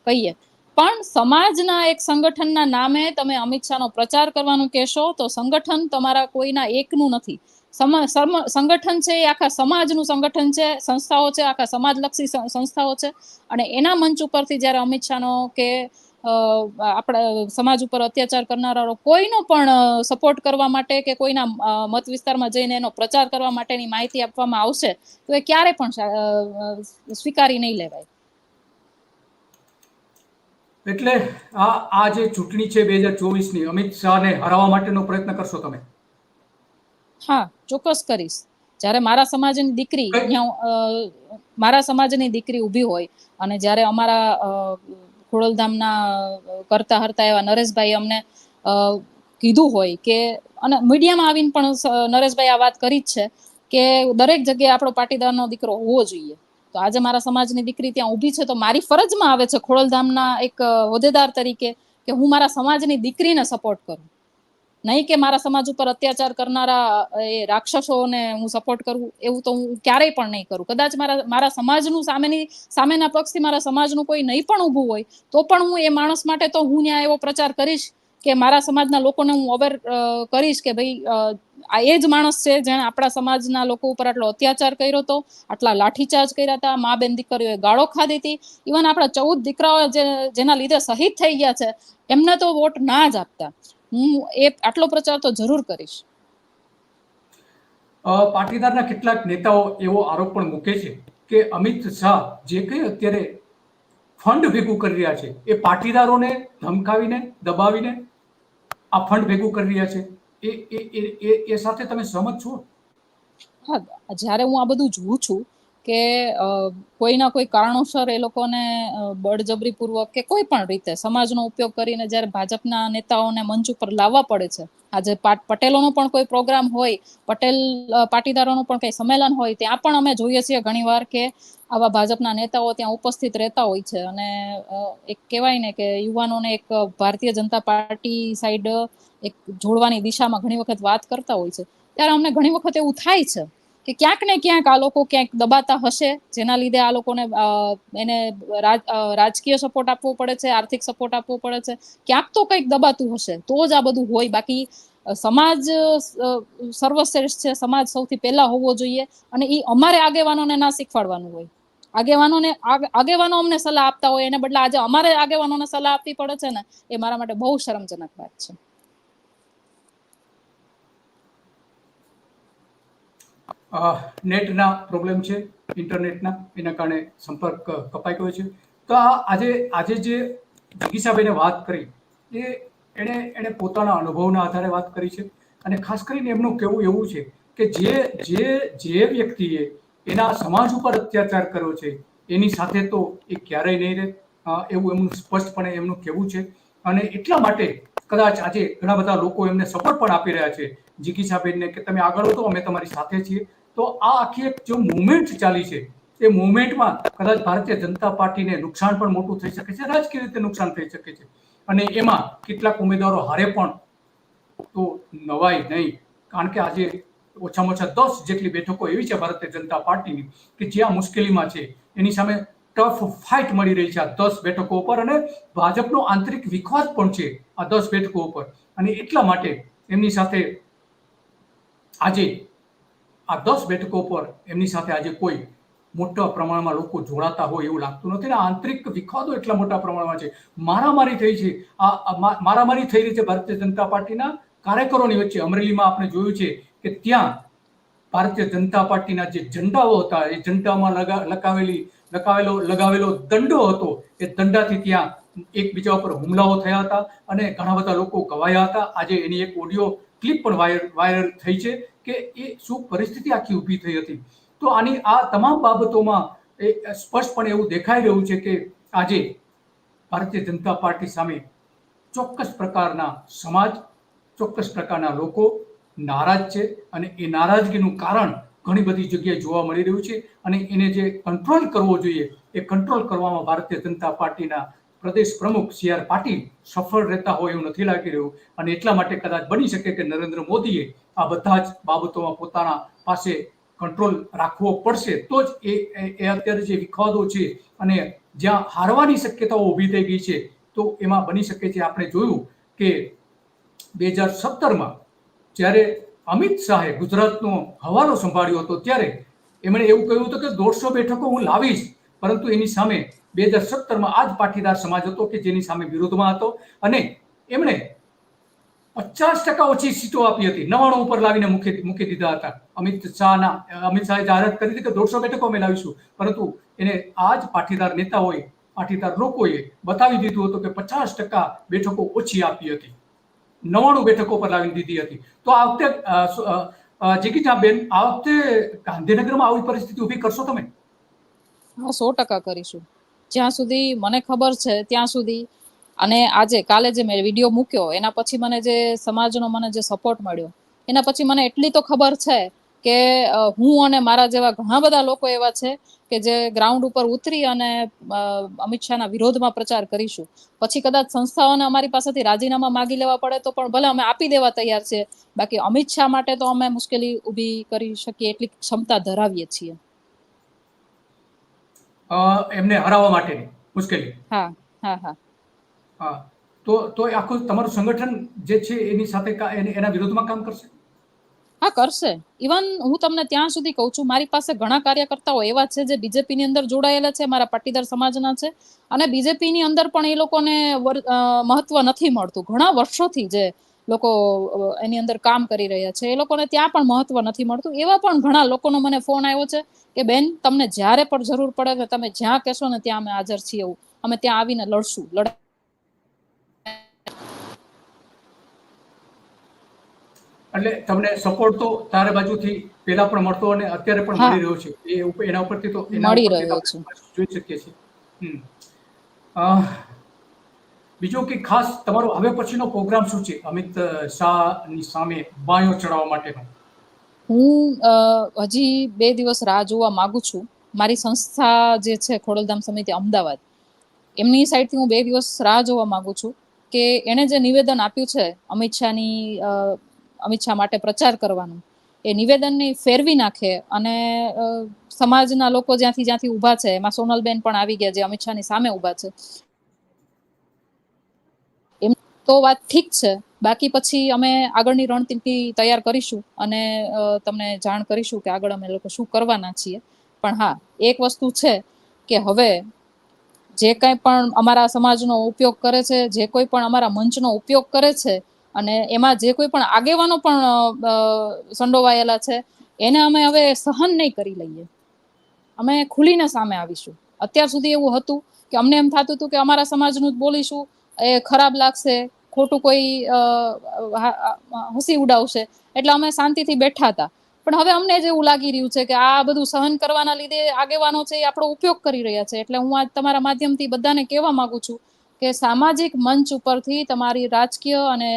કહીએ. પણ સમાજના એક સંગઠનના નામે તમે અમિત શાહનો પ્રચાર કરવાનું કહેશો તો સંગઠન તમારા કોઈના એકનું નથી. સંગઠન છે એ આખા સમાજનું સંગઠન છે, સંસ્થાઓ છે, આખા સમાજલક્ષી સંસ્થાઓ છે. અને એના મંચ ઉપરથી જ્યારે અમિત શાહનો કે આપણા સમાજ ઉપર અત્યાચાર કરનારા કોઈનો પણ સપોર્ટ કરવા માટે કે કોઈના મત વિસ્તારમાં જઈને એનો પ્રચાર કરવા માટેની માહિતી આપવામાં આવશે તો એ ક્યારે પણ સ્વીકારી નહીં લેવાય. એટલે આ જે ચૂંટણી છે 2024ની, અમિત શાહને હરાવવા માટેનો પ્રયત્ન કરશો તમે? હા, ચોક્કસ કરીશ. જ્યારે મારા સમાજની દીકરી ઊભી હોય અને જ્યારે અમારા ખોડલધામના કરતા હરતા એવા નરેશભાઈ અમને કીધું હોય કે, અને મીડિયામાં આવીને પણ નરેશભાઈ આ વાત કરી જ છે કે દરેક જગ્યાએ આપણો પાટીદારનો દીકરો હોવો જોઈએ. તો આજે મારા સમાજની દીકરી ત્યાં ઊભી છે, તો મારી ફરજમાં આવે છે ખોડલધામના એક હોદ્દેદાર તરીકે કે હું મારા સમાજની દીકરીને સપોર્ટ કરું. નહીં કે મારા સમાજ ઉપર અત્યાચાર કરનારા એ રાક્ષસોને હું સપોર્ટ કરું, એવું તો હું ક્યારેય પણ નહીં કરું. કદાચ મારા સમાજનું સામેના પક્ષથી મારા સમાજનું કોઈ નહીં પણ ઊભું હોય તો પણ હું એ માણસ માટે તો હું ત્યાં એવો પ્રચાર કરીશ કે મારા સમાજના લોકોને હું અવેર કરીશ કે ભાઈ આ એ જ માણસ છે જેણે આપણા સમાજના લોકો ઉપર આટલો અત્યાચાર કર્યો હતો, આટલા લાઠીચાર્જ કર્યા હતા, મા બેન દીકરીઓએ ગાળો ખાધી હતી, ઇવન આપણા 14 દીકરાઓ જેના લીધે શહીદ થઈ ગયા છે એમને તો વોટ ના જ આપતા. હું આટલો પ્રચાર તો જરૂર કરીશ. પાટીદારના કેટલાક નેતાઓ એવો આરોપ પણ મૂકે છે કે અમિત શાહ જે કંઈ અત્યારે ફંડ ભેગું કરી રહ્યા છે એ પાટીદારોને ધમકાવીને દબાવીને આ ફંડ ભેગું કરી રહ્યા છે. એ સાથે તમે સહમત છો? હા, જ્યારે હું આ બધું જોઉં છું કે કોઈના કોઈ કારણોસર એ લોકોને બળજબરીપૂર્વક કે કોઈ પણ રીતે સમાજનો ઉપયોગ કરીને જ્યારે ભાજપના નેતાઓને મંચ ઉપર લાવવા પડે છે, આજે પટેલોનો પણ કોઈ પ્રોગ્રામ હોય, પાટીદારોનું પણ કંઈ સંમેલન હોય, ત્યાં પણ અમે જોઈએ છીએ ઘણીવાર કે આવા ભાજપના નેતાઓ ત્યાં ઉપસ્થિત રહેતા હોય છે અને એક કહેવાય ને કે યુવાનોને એક ભારતીય જનતા પાર્ટી સાઈડ એક જોડવાની દિશામાં ઘણી વખત વાત કરતા હોય છે. ત્યારે અમને ઘણી વખત એવું થાય છે કે ક્યાંક ને ક્યાંક આ લોકો ક્યાંક દબાતા હશે, જેના લીધે આ લોકોને એને રાજકીય સપોર્ટ આપવો પડે છે, આર્થિક સપોર્ટ આપવો પડે છે, ક્યાંક તો કંઈક દબાતું હશે તો જ આ બધું હોય. બાકી સમાજ સર્વશ્રેષ્ઠ છે, સમાજ સૌથી પહેલા હોવો જોઈએ અને એ અમારે આગેવાનોને ના શીખવાડવાનું હોય. આગેવાનો અમને સલાહ આપતા હોય એને બદલે આજે અમારે આગેવાનોને સલાહ આપવી પડે છે ને, એ મારા માટે બહુ શરમજનક વાત છે. નેટના પ્રોબ્લેમ છે, ઇન્ટરનેટના, એના કારણે સંપર્ક કપાઈ ગયો છે. તો આજે જે જિગીશાબેને વાત કરી એણે પોતાના અનુભવના આધારે વાત કરી છે અને ખાસ કરીને એમનું કહેવું એવું છે કે જે વ્યક્તિએ એના સમાજ ઉપર અત્યાચાર કર્યો છે એની સાથે તો એ ક્યારેય નહીં રહે, એવું એમનું સ્પષ્ટપણે એમનું કહેવું છે. અને એટલા માટે કદાચ આજે ઘણા બધા લોકો એમને સપોર્ટ પણ આપી રહ્યા છે જિગીશાબેનને કે તમે આગળ વધો, અમે તમારી સાથે છીએ. તો આ આખી એક જો મુવમેન્ટ ચાલી છે એ મુવમેન્ટમાં કદાચ ભારતીય જનતા પાર્ટીને નુકસાન પણ મોટું થઈ શકે છે, રાજકીય રીતે નુકસાન થઈ શકે છે અને એમાં કેટલાક ઉમેદવારો હારે પણ તો નવાય નહીં. કારણ કે આજે ઓછામાં ઓછા 10 જેટલી બેઠકો એવી છે ભારતીય જનતા પાર્ટીની કે જ્યાં મુશ્કેલીમાં છે, એની સામે ટફ ફાઇટ મળી રહી છે આ 10 બેઠકો ઉપર અને ભાજપનો આંતરિક વિખવાદ પણ છે આ 10 બેઠકો ઉપર. અને એટલા માટે એમની સાથે આજે આ 10 બેઠકો પર એમની સાથે આજે કોઈ મોટા પ્રમાણમાં લોકો જોડાતા હોય એવું લાગતું નથી. આંતરિક વિખવાદો એટલા મોટા પ્રમાણમાં છે, મારામારી થઈ છે, મારામારી થઈ રહી છે ભારતીય જનતા પાર્ટીના કાર્યકરોની વચ્ચે. અમરેલીમાં આપણે જોયું છે કે ત્યાં ભારતીય જનતા પાર્ટીના જે ઝંડાઓ હતા એ ઝંડામાં લગાવેલો દંડો હતો, એ દંડાથી ત્યાં એકબીજા ઉપર હુમલાઓ થયા હતા અને ઘણા બધા લોકો ઘવાયા હતા. આજે એની એક ઓડિયો ક્લિપ પણ વાયરલ થઈ છે કે એ શું પરિસ્થિતિ આખી ઊભી થઈ હતી. તો આ તમામ બાબતોમાં સ્પષ્ટપણે એવું દેખાઈ રહ્યું છે કે આજે ભારતીય જનતા પાર્ટી સામે ચોક્કસ પ્રકારના સમાજ, ચોક્કસ પ્રકારના લોકો નારાજ છે અને એ નારાજગીનું કારણ ઘણી બધી જગ્યાએ જોવા મળી રહ્યું છે અને એને જે કંટ્રોલ કરવો જોઈએ એ કંટ્રોલ કરવામાં ભારતીય જનતા પાર્ટીના પ્રદેશ પ્રમુખ CR પાટીલ સફળ રહેતા હોય એવું નથી લાગી રહ્યું. અને એટલા માટે કદાચ બની શકે કે નરેન્દ્ર મોદીએ આ બધા જ બાબતોમાં પોતાના પાસે કંટ્રોલ રાખવો પડશે તો જ એ અત્યારે જે વિખવાદો છે અને જ્યાં હારવાની શક્યતાઓ ઊભી થઈ ગઈ છે તો એમાં બની શકે છે. આપણે જોયું કે 2017માં જ્યારે અમિત શાહે ગુજરાતનો હવાલો સંભાળ્યો હતો ત્યારે એમણે એવું કહ્યું હતું કે 150 બેઠકો હું લાવીશ, પરંતુ એની સામે 2017માં આ જ પાટીદાર સમાજ હતો કે જેની સામે વિરોધમાં હતો અને એમણે 50% ઓછી સીટો આપી હતી, 99 ઉપર લાવીને મૂકી દીધા હતા. અમિત શાહે જાહેરાત કરી હતી કે 150 બેઠકો અમે લાવીશું, પરંતુ એને આ જ પાટીદાર નેતાઓએ, પાટીદાર લોકોએ બતાવી દીધું હતું કે 50% બેઠકો ઓછી આપી હતી, 99 બેઠકો પર લાવી દીધી હતી. તો આ વખતે જિગીશાબેન, આ વખતે ગાંધીનગરમાં આવી પરિસ્થિતિ ઊભી કરશો તમે? હા, 100% કરીશું. જ્યાં સુધી મને ખબર છે ત્યાં સુધી, અને કાલે જે મેં વિડીયો મૂક્યો એના પછી મને જે સમાજનો જે સપોર્ટ મળ્યો એના પછી મને એટલી તો ખબર છે કે હું અને મારા જેવા ઘણા બધા લોકો એવા છે કે જે ગ્રાઉન્ડ ઉપર ઉતરી અને અમિત શાહના વિરોધમાં પ્રચાર કરીશું. પછી કદાચ સંસ્થાઓને અમારી પાસેથી રાજીનામા માગી લેવા પડે તો પણ ભલે અમે આપી દેવા તૈયાર છે. બાકી અમિત શાહ માટે તો અમે મુશ્કેલી ઊભી કરી શકીએ એટલી ક્ષમતા ધરાવીએ છીએ. એમને હરાવવા માટેની મુશ્કેલી. હા હા હા હા, તો આખું તમારું સંગઠન જે છે એની સાથે એના વિરોધમાં કામ કરશે? હા કરશે. ઇવન હું તમને ત્યાં સુધી કહું છું, મારી પાસે ઘણા કાર્યકર્તાઓ એવા છે જે બીજેપીની અંદર જોડાયેલા છે, મારા પાટીદાર સમાજના છે, અને બીજેપીની અંદર પણ એ લોકોને મહત્વ નથી મળતું. ઘણા વર્ષોથી જે લોકો એની અંદર કામ કરી રહ્યા છે એ લોકોને ત્યાં પણ મહત્વ નથી મળતું. એવા પણ ઘણા લોકોનો મને ફોન આવ્યો છે કે બેન, તમને જ્યારે પણ જરૂર પડે ને તમે જ્યાં કહેશો ને ત્યાં અમે હાજર છીએ, એવું અમે ત્યાં આવીને લડશું. એટલે તમને સપોર્ટ તો તારે બાજુથી પહેલા પણ મળતો અને અત્યારે પણ હા મળી રહ્યો છે. એના ઉપરથી તો મળી રહ્યો છે. આપણે જોઈ શકીએ છીએ. બીજો કે ખાસ તમારો હવે પછીનો પ્રોગ્રામ શું છે અમિત શાહની સામે બાયો ચડાવવા માટેનો? હું હજી 2 દિવસ રાહ જોવા માંગુ છું. મારી સંસ્થા જે છે ખોડલધામ સમિતિ અમદાવાદ, એમની સાઈડથી હું 2 દિવસ રાહ જોવા માંગુ છું કે એણે જે નિવેદન આપ્યું છે અમિત શાહ માટે પ્રચાર કરવાનું, એ નિવેદનને ફેરવી નાખે અને સમાજના લોકો જ્યાંથી ઊભા છે, એમાં સોનલબેન પણ આવી ગયા જે અમિત શાહની સામે ઊભા છે, એમ તો વાત ઠીક છે. બાકી પછી અમે આગળની રણનીતિ તૈયાર કરીશું અને તમને જાણ કરીશું કે આગળ અમે લોકો શું કરવાના છીએ. પણ હા, એક વસ્તુ છે કે હવે જે કંઈ પણ અમારા સમાજનો ઉપયોગ કરે છે, જે કોઈ પણ અમારા મંચનો ઉપયોગ કરે છે, અને એમાં જે કોઈ પણ આગેવાનો પણ સંડોવાયેલા છે, એને અમે હવે સહન નહીં કરી લઈએ. અમે ખુલીને સામે આવીશું. અત્યાર સુધી એવું હતું કે અમને એમ થતું હતું કે અમારા સમાજનું જ બોલીશું, એ ખરાબ લાગશે, ખોટું કોઈ હસી ઉડાવશે, એટલે અમે શાંતિથી બેઠા હતા. પણ હવે અમને જ એવું લાગી રહ્યું છે કે આ બધું સહન કરવાના લીધે આગેવાનો છે એ આપણો ઉપયોગ કરી રહ્યા છે. એટલે હું આજ તમારા માધ્યમથી બધાને કહેવા માંગુ છું કે સામાજિક મંચ ઉપરથી તમારી રાજકીય અને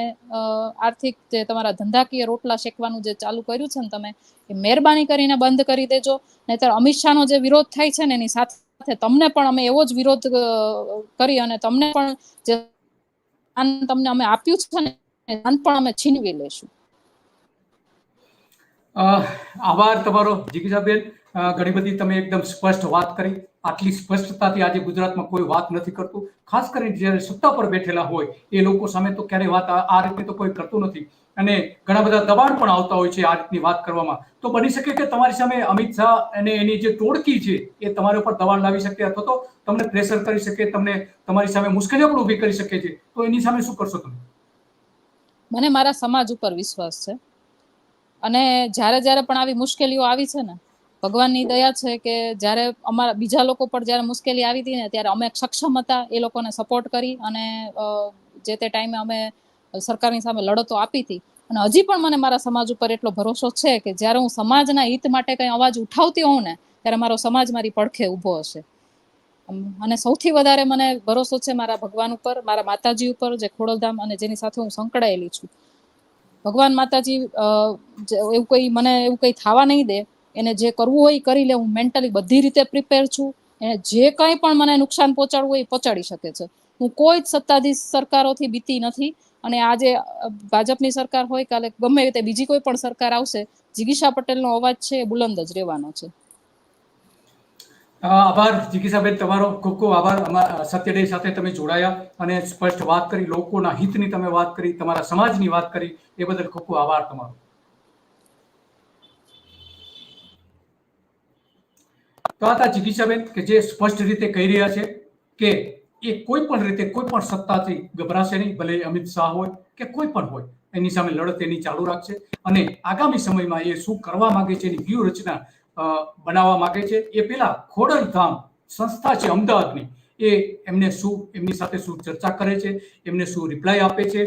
આર્થિક જે તમારા ધંધાકીય રોટલા શેકવાનું જે ચાલુ કર્યું છે ને તમે, એ મહેરબાની કરીને બંધ કરી દેજો. નહીતર અમિત શાહનો જે વિરોધ થાય છે ને એની સાથે તમને પણ અમે એવો જ વિરોધ કરી અને તમને પણ જે તમને અમે આપ્યું છે ને એ પણ અમે છીનવી લેશું. આભાર તમારો જિગીષાબેન. ઘણી બધી તમે એકદમ સ્પષ્ટ વાત કરી. આટલી સ્પષ્ટતાથી આજે ગુજરાતમાં કોઈ વાત નથી કરતું. ખાસ કરીને જ્યારે સત્તા પર બેઠેલા હોય એ લોકો સામે તો ક્યારેય વાત આ રીતે તો કોઈ કરતું નથી. અને ઘણા બધા દબાણ પણ આવતા હોય છે આ રીતની વાત કરવામાં. તો બની શકે કે તમારી સામે અમિત શાહ અને એની જે ટોળકી છે એ તમારા ઉપર દબાણ લાવી શકે, અથવા તો તમને પ્રેશર કરી શકે, તમને તમારી સામે મુશ્કેલીઓ પણ ઊભી કરી શકે છે. તો એની સામે શું કરશો તમે? મને મારા સમાજ ઉપર વિશ્વાસ છે, અને જ્યારે પણ આવી મુશ્કેલીઓ આવી છે ને, ભગવાનની દયા છે કે જ્યારે અમારા બીજા લોકો પર જ્યારે મુશ્કેલી આવી હતી ને ત્યારે અમે સક્ષમ હતા એ લોકોને સપોર્ટ કરી અને જે તે ટાઈમે અમે સરકારની સામે લડતો આપી હતી. અને હજી પણ મને મારા સમાજ ઉપર એટલો ભરોસો છે કે જ્યારે હું સમાજના હિત માટે કંઈ અવાજ ઉઠાવતી હોઉં ને ત્યારે મારો સમાજ મારી પડખે ઊભો હશે. અને સૌથી વધારે મને ભરોસો છે મારા ભગવાન ઉપર, મારા માતાજી ઉપર, જે ખોડલધામ અને જેની સાથે હું સંકળાયેલી છું. ભગવાન માતાજી એવું કંઈ થવા નહીં દે. એને જે કરવું હોય એ કરી લે. હું મેન્ટલી બધી રીતે પ્રિપેર છું. એને જે કંઈ પણ મને નુકસાન પહોંચાડવું હોય એ પહોંચાડી શકે છે. હું કોઈ જ સત્તાધીશ સરકારોથી બીતી નથી. અને આજે ભાજપની સરકાર હોય, કાલે ગમે તે બીજી કોઈ પણ સરકાર આવશે, જિગીષા પટેલનો અવાજ છે એ બુલંદ જ રહેવાનો છે. આભાર જિગીષાબેન, તમારો ખૂબ ખૂબ આભાર. સત્યડે સાથે તમે જોડાયા અને સ્પષ્ટ વાત કરી, લોકોના હિતની તમે વાત કરી, તમારા સમાજની વાત કરી, એ બદલ ખૂબ ખૂબ આભાર તમારો. તો આ હતા જિગીષાબેન કે જે સ્પષ્ટ રીતે કહી રહ્યા છે કે એ કોઈ પણ રીતે કોઈ પણ સત્તાથી ગભરાશે નહીં, ભલે અમિત શાહ હોય કે કોઈ પણ હોય, એની સામે લડત એની ચાલુ રાખશે. અને આગામી સમયમાં એ શું કરવા માંગે છે એની વ્યૂહરચના બનાવવા માંગે છે. એ પેલા ખોડલધામ સંસ્થા છે અમદાવાદની, એ એમની સાથે શું ચર્ચા કરે છે, એમને શું રિપ્લાય આપે છે,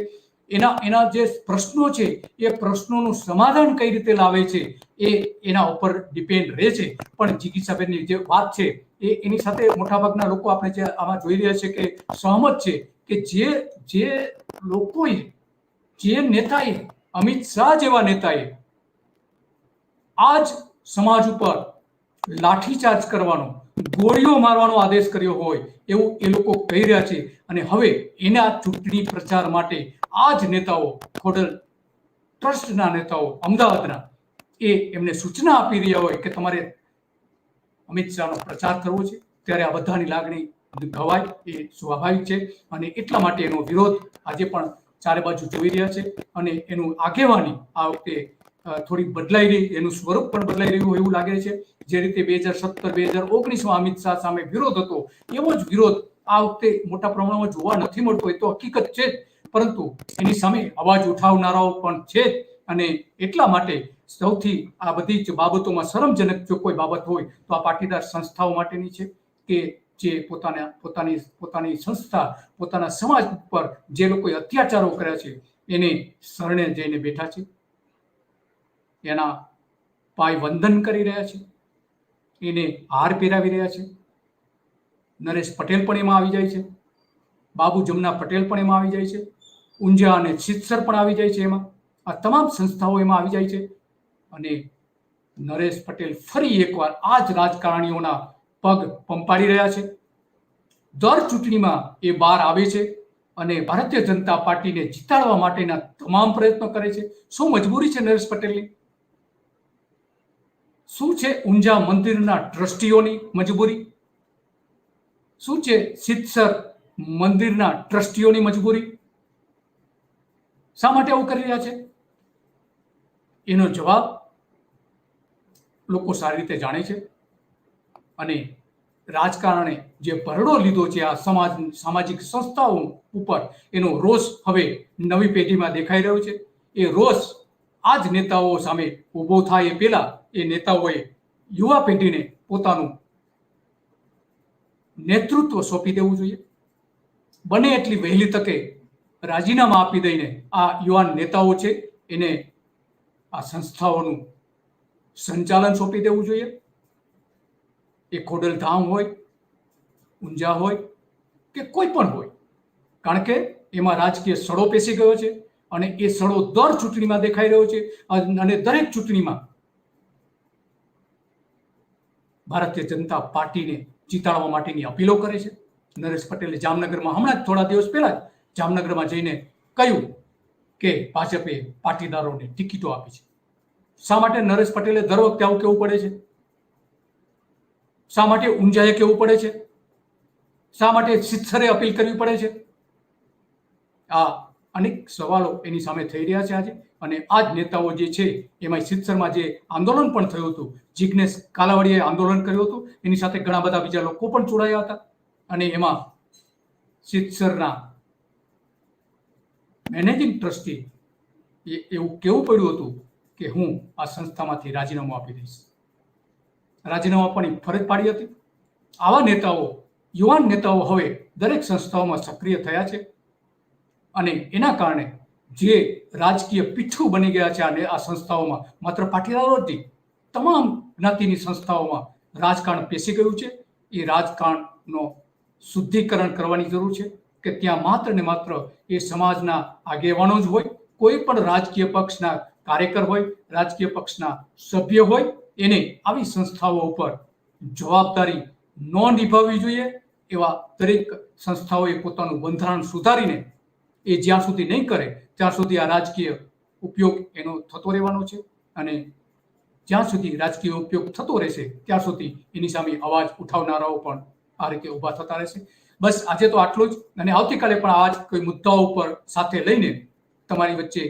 એના જે પ્રશ્નો છે એ પ્રશ્નોનું સમાધાન કઈ રીતે લાવે છે એ એના ઉપર ડિપેન્ડ રહે છે. પણ જિગીષાબેનની જે વાત છે એની સાથે મોટાભાગના લોકો આપણે જે આમાં જોઈ રહ્યા છે કે સહમત છે કે જે લોકોએ, જે નેતાએ, અમિત શાહ જેવા નેતાએ આ જ સમાજ ઉપર લાઠીચાર્જ કરવાનો, ગોળીઓ મારવાનો આદેશ કર્યો હોય એવું એ લોકો કહી રહ્યા છે. અને હવે એના ચૂંટણી પ્રચાર માટે આ જ નેતાઓ, ખોડલ ટ્રસ્ટના નેતાઓ અમદાવાદના, એ એમને સૂચના આપી રહ્યા હોય કે તમારે અમિત શાહનો પ્રચાર કરવો છે, ત્યારે આ બધાની લાગણી ઘવાય એ સ્વાભાવિક છે. અને એટલા માટે એનો વિરોધ આજે પણ ચારે બાજુ જોઈ રહ્યા છે. અને એનું આગેવાની આ વખતે થોડી બદલાઈ રહી, એનું સ્વરૂપ પણ બદલાઈ રહ્યું હોય એવું લાગે છે. જે રીતે 2017-2019 અમિત શાહ સામે વિરોધ હતો, એવો જ વિરોધ આ વખતે મોટા પ્રમાણમાં જોવા નથી મળતો. એ તો હકીકત છે જ, પરંતુ એની સામે અવાજ ઉઠાવનારાઓ પણ છે જ. અને એટલા માટે સૌથી આ બધી જ બાબતોમાં શરમજનક જો કોઈ બાબત હોય તો આ પાટીદાર સંસ્થાઓ માટેની છે, કે જે પોતાની સંસ્થા, પોતાના સમાજ પર જે લોકોએ અત્યાચારો કર્યા છે એને શરણે જઈને બેઠા છે, એના પાય વંદન કરી રહ્યા છે, એને હાર પહેરાવી રહ્યા છે. નરેશ પટેલ પણ એમાં આવી જાય છે, બાબુ જમના પટેલ પણ એમાં આવી જાય છે, ઊંઝા અને સિત્સર પણ આવી જાય છે. એમાં આ તમામ સંસ્થાઓ એમાં આવી જાય છે. અને નરેશ પટેલ ફરી એકવાર આ જ રાજકારણીઓના પગ પંપાડી રહ્યા છે. દર ચૂંટણીમાં એ બહાર આવે છે અને ભારતીય જનતા પાર્ટીને જીતાડવા માટેના તમામ પ્રયત્નો કરે છે. શું મજબૂરી છે નરેશ પટેલની? શું છે ઊંઝા મંદિરના ટ્રસ્ટીઓની મજબૂરી? શું છે સિત્સર મંદિરના ટ્રસ્ટીઓની મજબૂરી? શા માટે આવું કરી રહ્યા છે? એનો જવાબ લોકો સારી રીતે જાણે છે. અને રાજકારણે જે ભરડો લીધો છે આ સામાજિક સંસ્થાઓ ઉપર, એનો રોષ હવે નવી પેઢીમાં દેખાઈ રહ્યો છે. એ રોષ આ જ નેતાઓ સામે ઊભો થાય એ પહેલા એ નેતાઓએ યુવા પેઢીને પોતાનું નેતૃત્વ સોંપી દેવું જોઈએ. બને એટલી વહેલી તકે રાજીનામા આપી દઈને આ યુવાન નેતાઓ છે એને આ સંસ્થાઓનું સંચાલન સોંપી દેવું જોઈએ. એ ખોડલધામ હોય, ઊંઝા હોય કે કોઈ પણ હોય, કારણ કે એમાં રાજકીય સડો પેસી ગયો છે. અને એ સડો દર ચૂંટણીમાં દેખાઈ રહ્યો છે. અને દરેક ચૂંટણીમાં ભારતીય જનતા પાર્ટીને જીતાડવા માટેની અપીલો કરે છે. નરેશ પટેલે જામનગરમાં હમણાં જ થોડા દિવસ પહેલા જ જામનગરમાં જઈને કહ્યું કે ભાજપે પાટીદારોને ટિકિટો આપી છે. શા માટે નરેશ પટેલે દર વખતે આવું કહેવું પડે છે? શા માટે ઊંઝાએ કહેવું પડે છે? શા માટે સિત્સરે અપીલ કરવી પડે છે? આ અનેક સવાલો એની સામે થઈ રહ્યા છે આજે. અને આ જ નેતાઓ જે છે એમાં સિત્સરમાં જે આંદોલન પણ થયું હતું, જિગ્નેશ કાલાવડીએ આંદોલન કર્યું હતું, એની સાથે ઘણા બધા બીજા લોકો પણ જોડાયા હતા. અને એમાં સિત્સરના મેનેજિંગ ટ્રસ્ટી એવું કેવું પડ્યું હતું કે હું આ સંસ્થામાંથી રાજીનામું આપી દઈશ. રાજીનામા આપવાની ફરજ પાડી હતી. આવા નેતાઓ, યુવાન નેતાઓ હવે દરેક સંસ્થાઓમાં સક્રિય થયા છે. અને એના કારણે જે રાજકીય પીઠું બની ગયા છે આ સંસ્થાઓમાં, માત્ર પાટીદારો જ નહીં, તમામ જ્ઞાતિની સંસ્થાઓમાં રાજકારણ પેસી ગયું છે. એ રાજકારણનો શુદ્ધિકરણ કરવાની જરૂર છે કે ત્યાં માત્ર ને માત્ર એ સમાજના આગેવાનો જ હોય, કોઈ પણ રાજકીય પક્ષના કાર્યકર હોય, રાજકીય પક્ષના સભ્ય હોય, એને આવી સંસ્થાઓ ઉપર જવાબદારી ન નિભાવવી જોઈએ. એવા દરેક સંસ્થાઓએ પોતાનું બંધારણ સુધારીને એ જ્યાં સુધી નહીં કરે ત્યાં સુધી આ રાજકીય ઉપયોગ એનો થતો રહેવાનો છે. અને જ્યાં સુધી રાજકીય ઉપયોગ થતો રહેશે ત્યાં સુધી એની સામે અવાજ ઉઠાવનારાઓ પણ આ રીતે ઊભા થતા રહેશે. બસ આજે તો આટલું જ. અને આવતીકાલે પણ આ જ કોઈ મુદ્દાઓ ઉપર સાથે લઈને તમારી વચ્ચે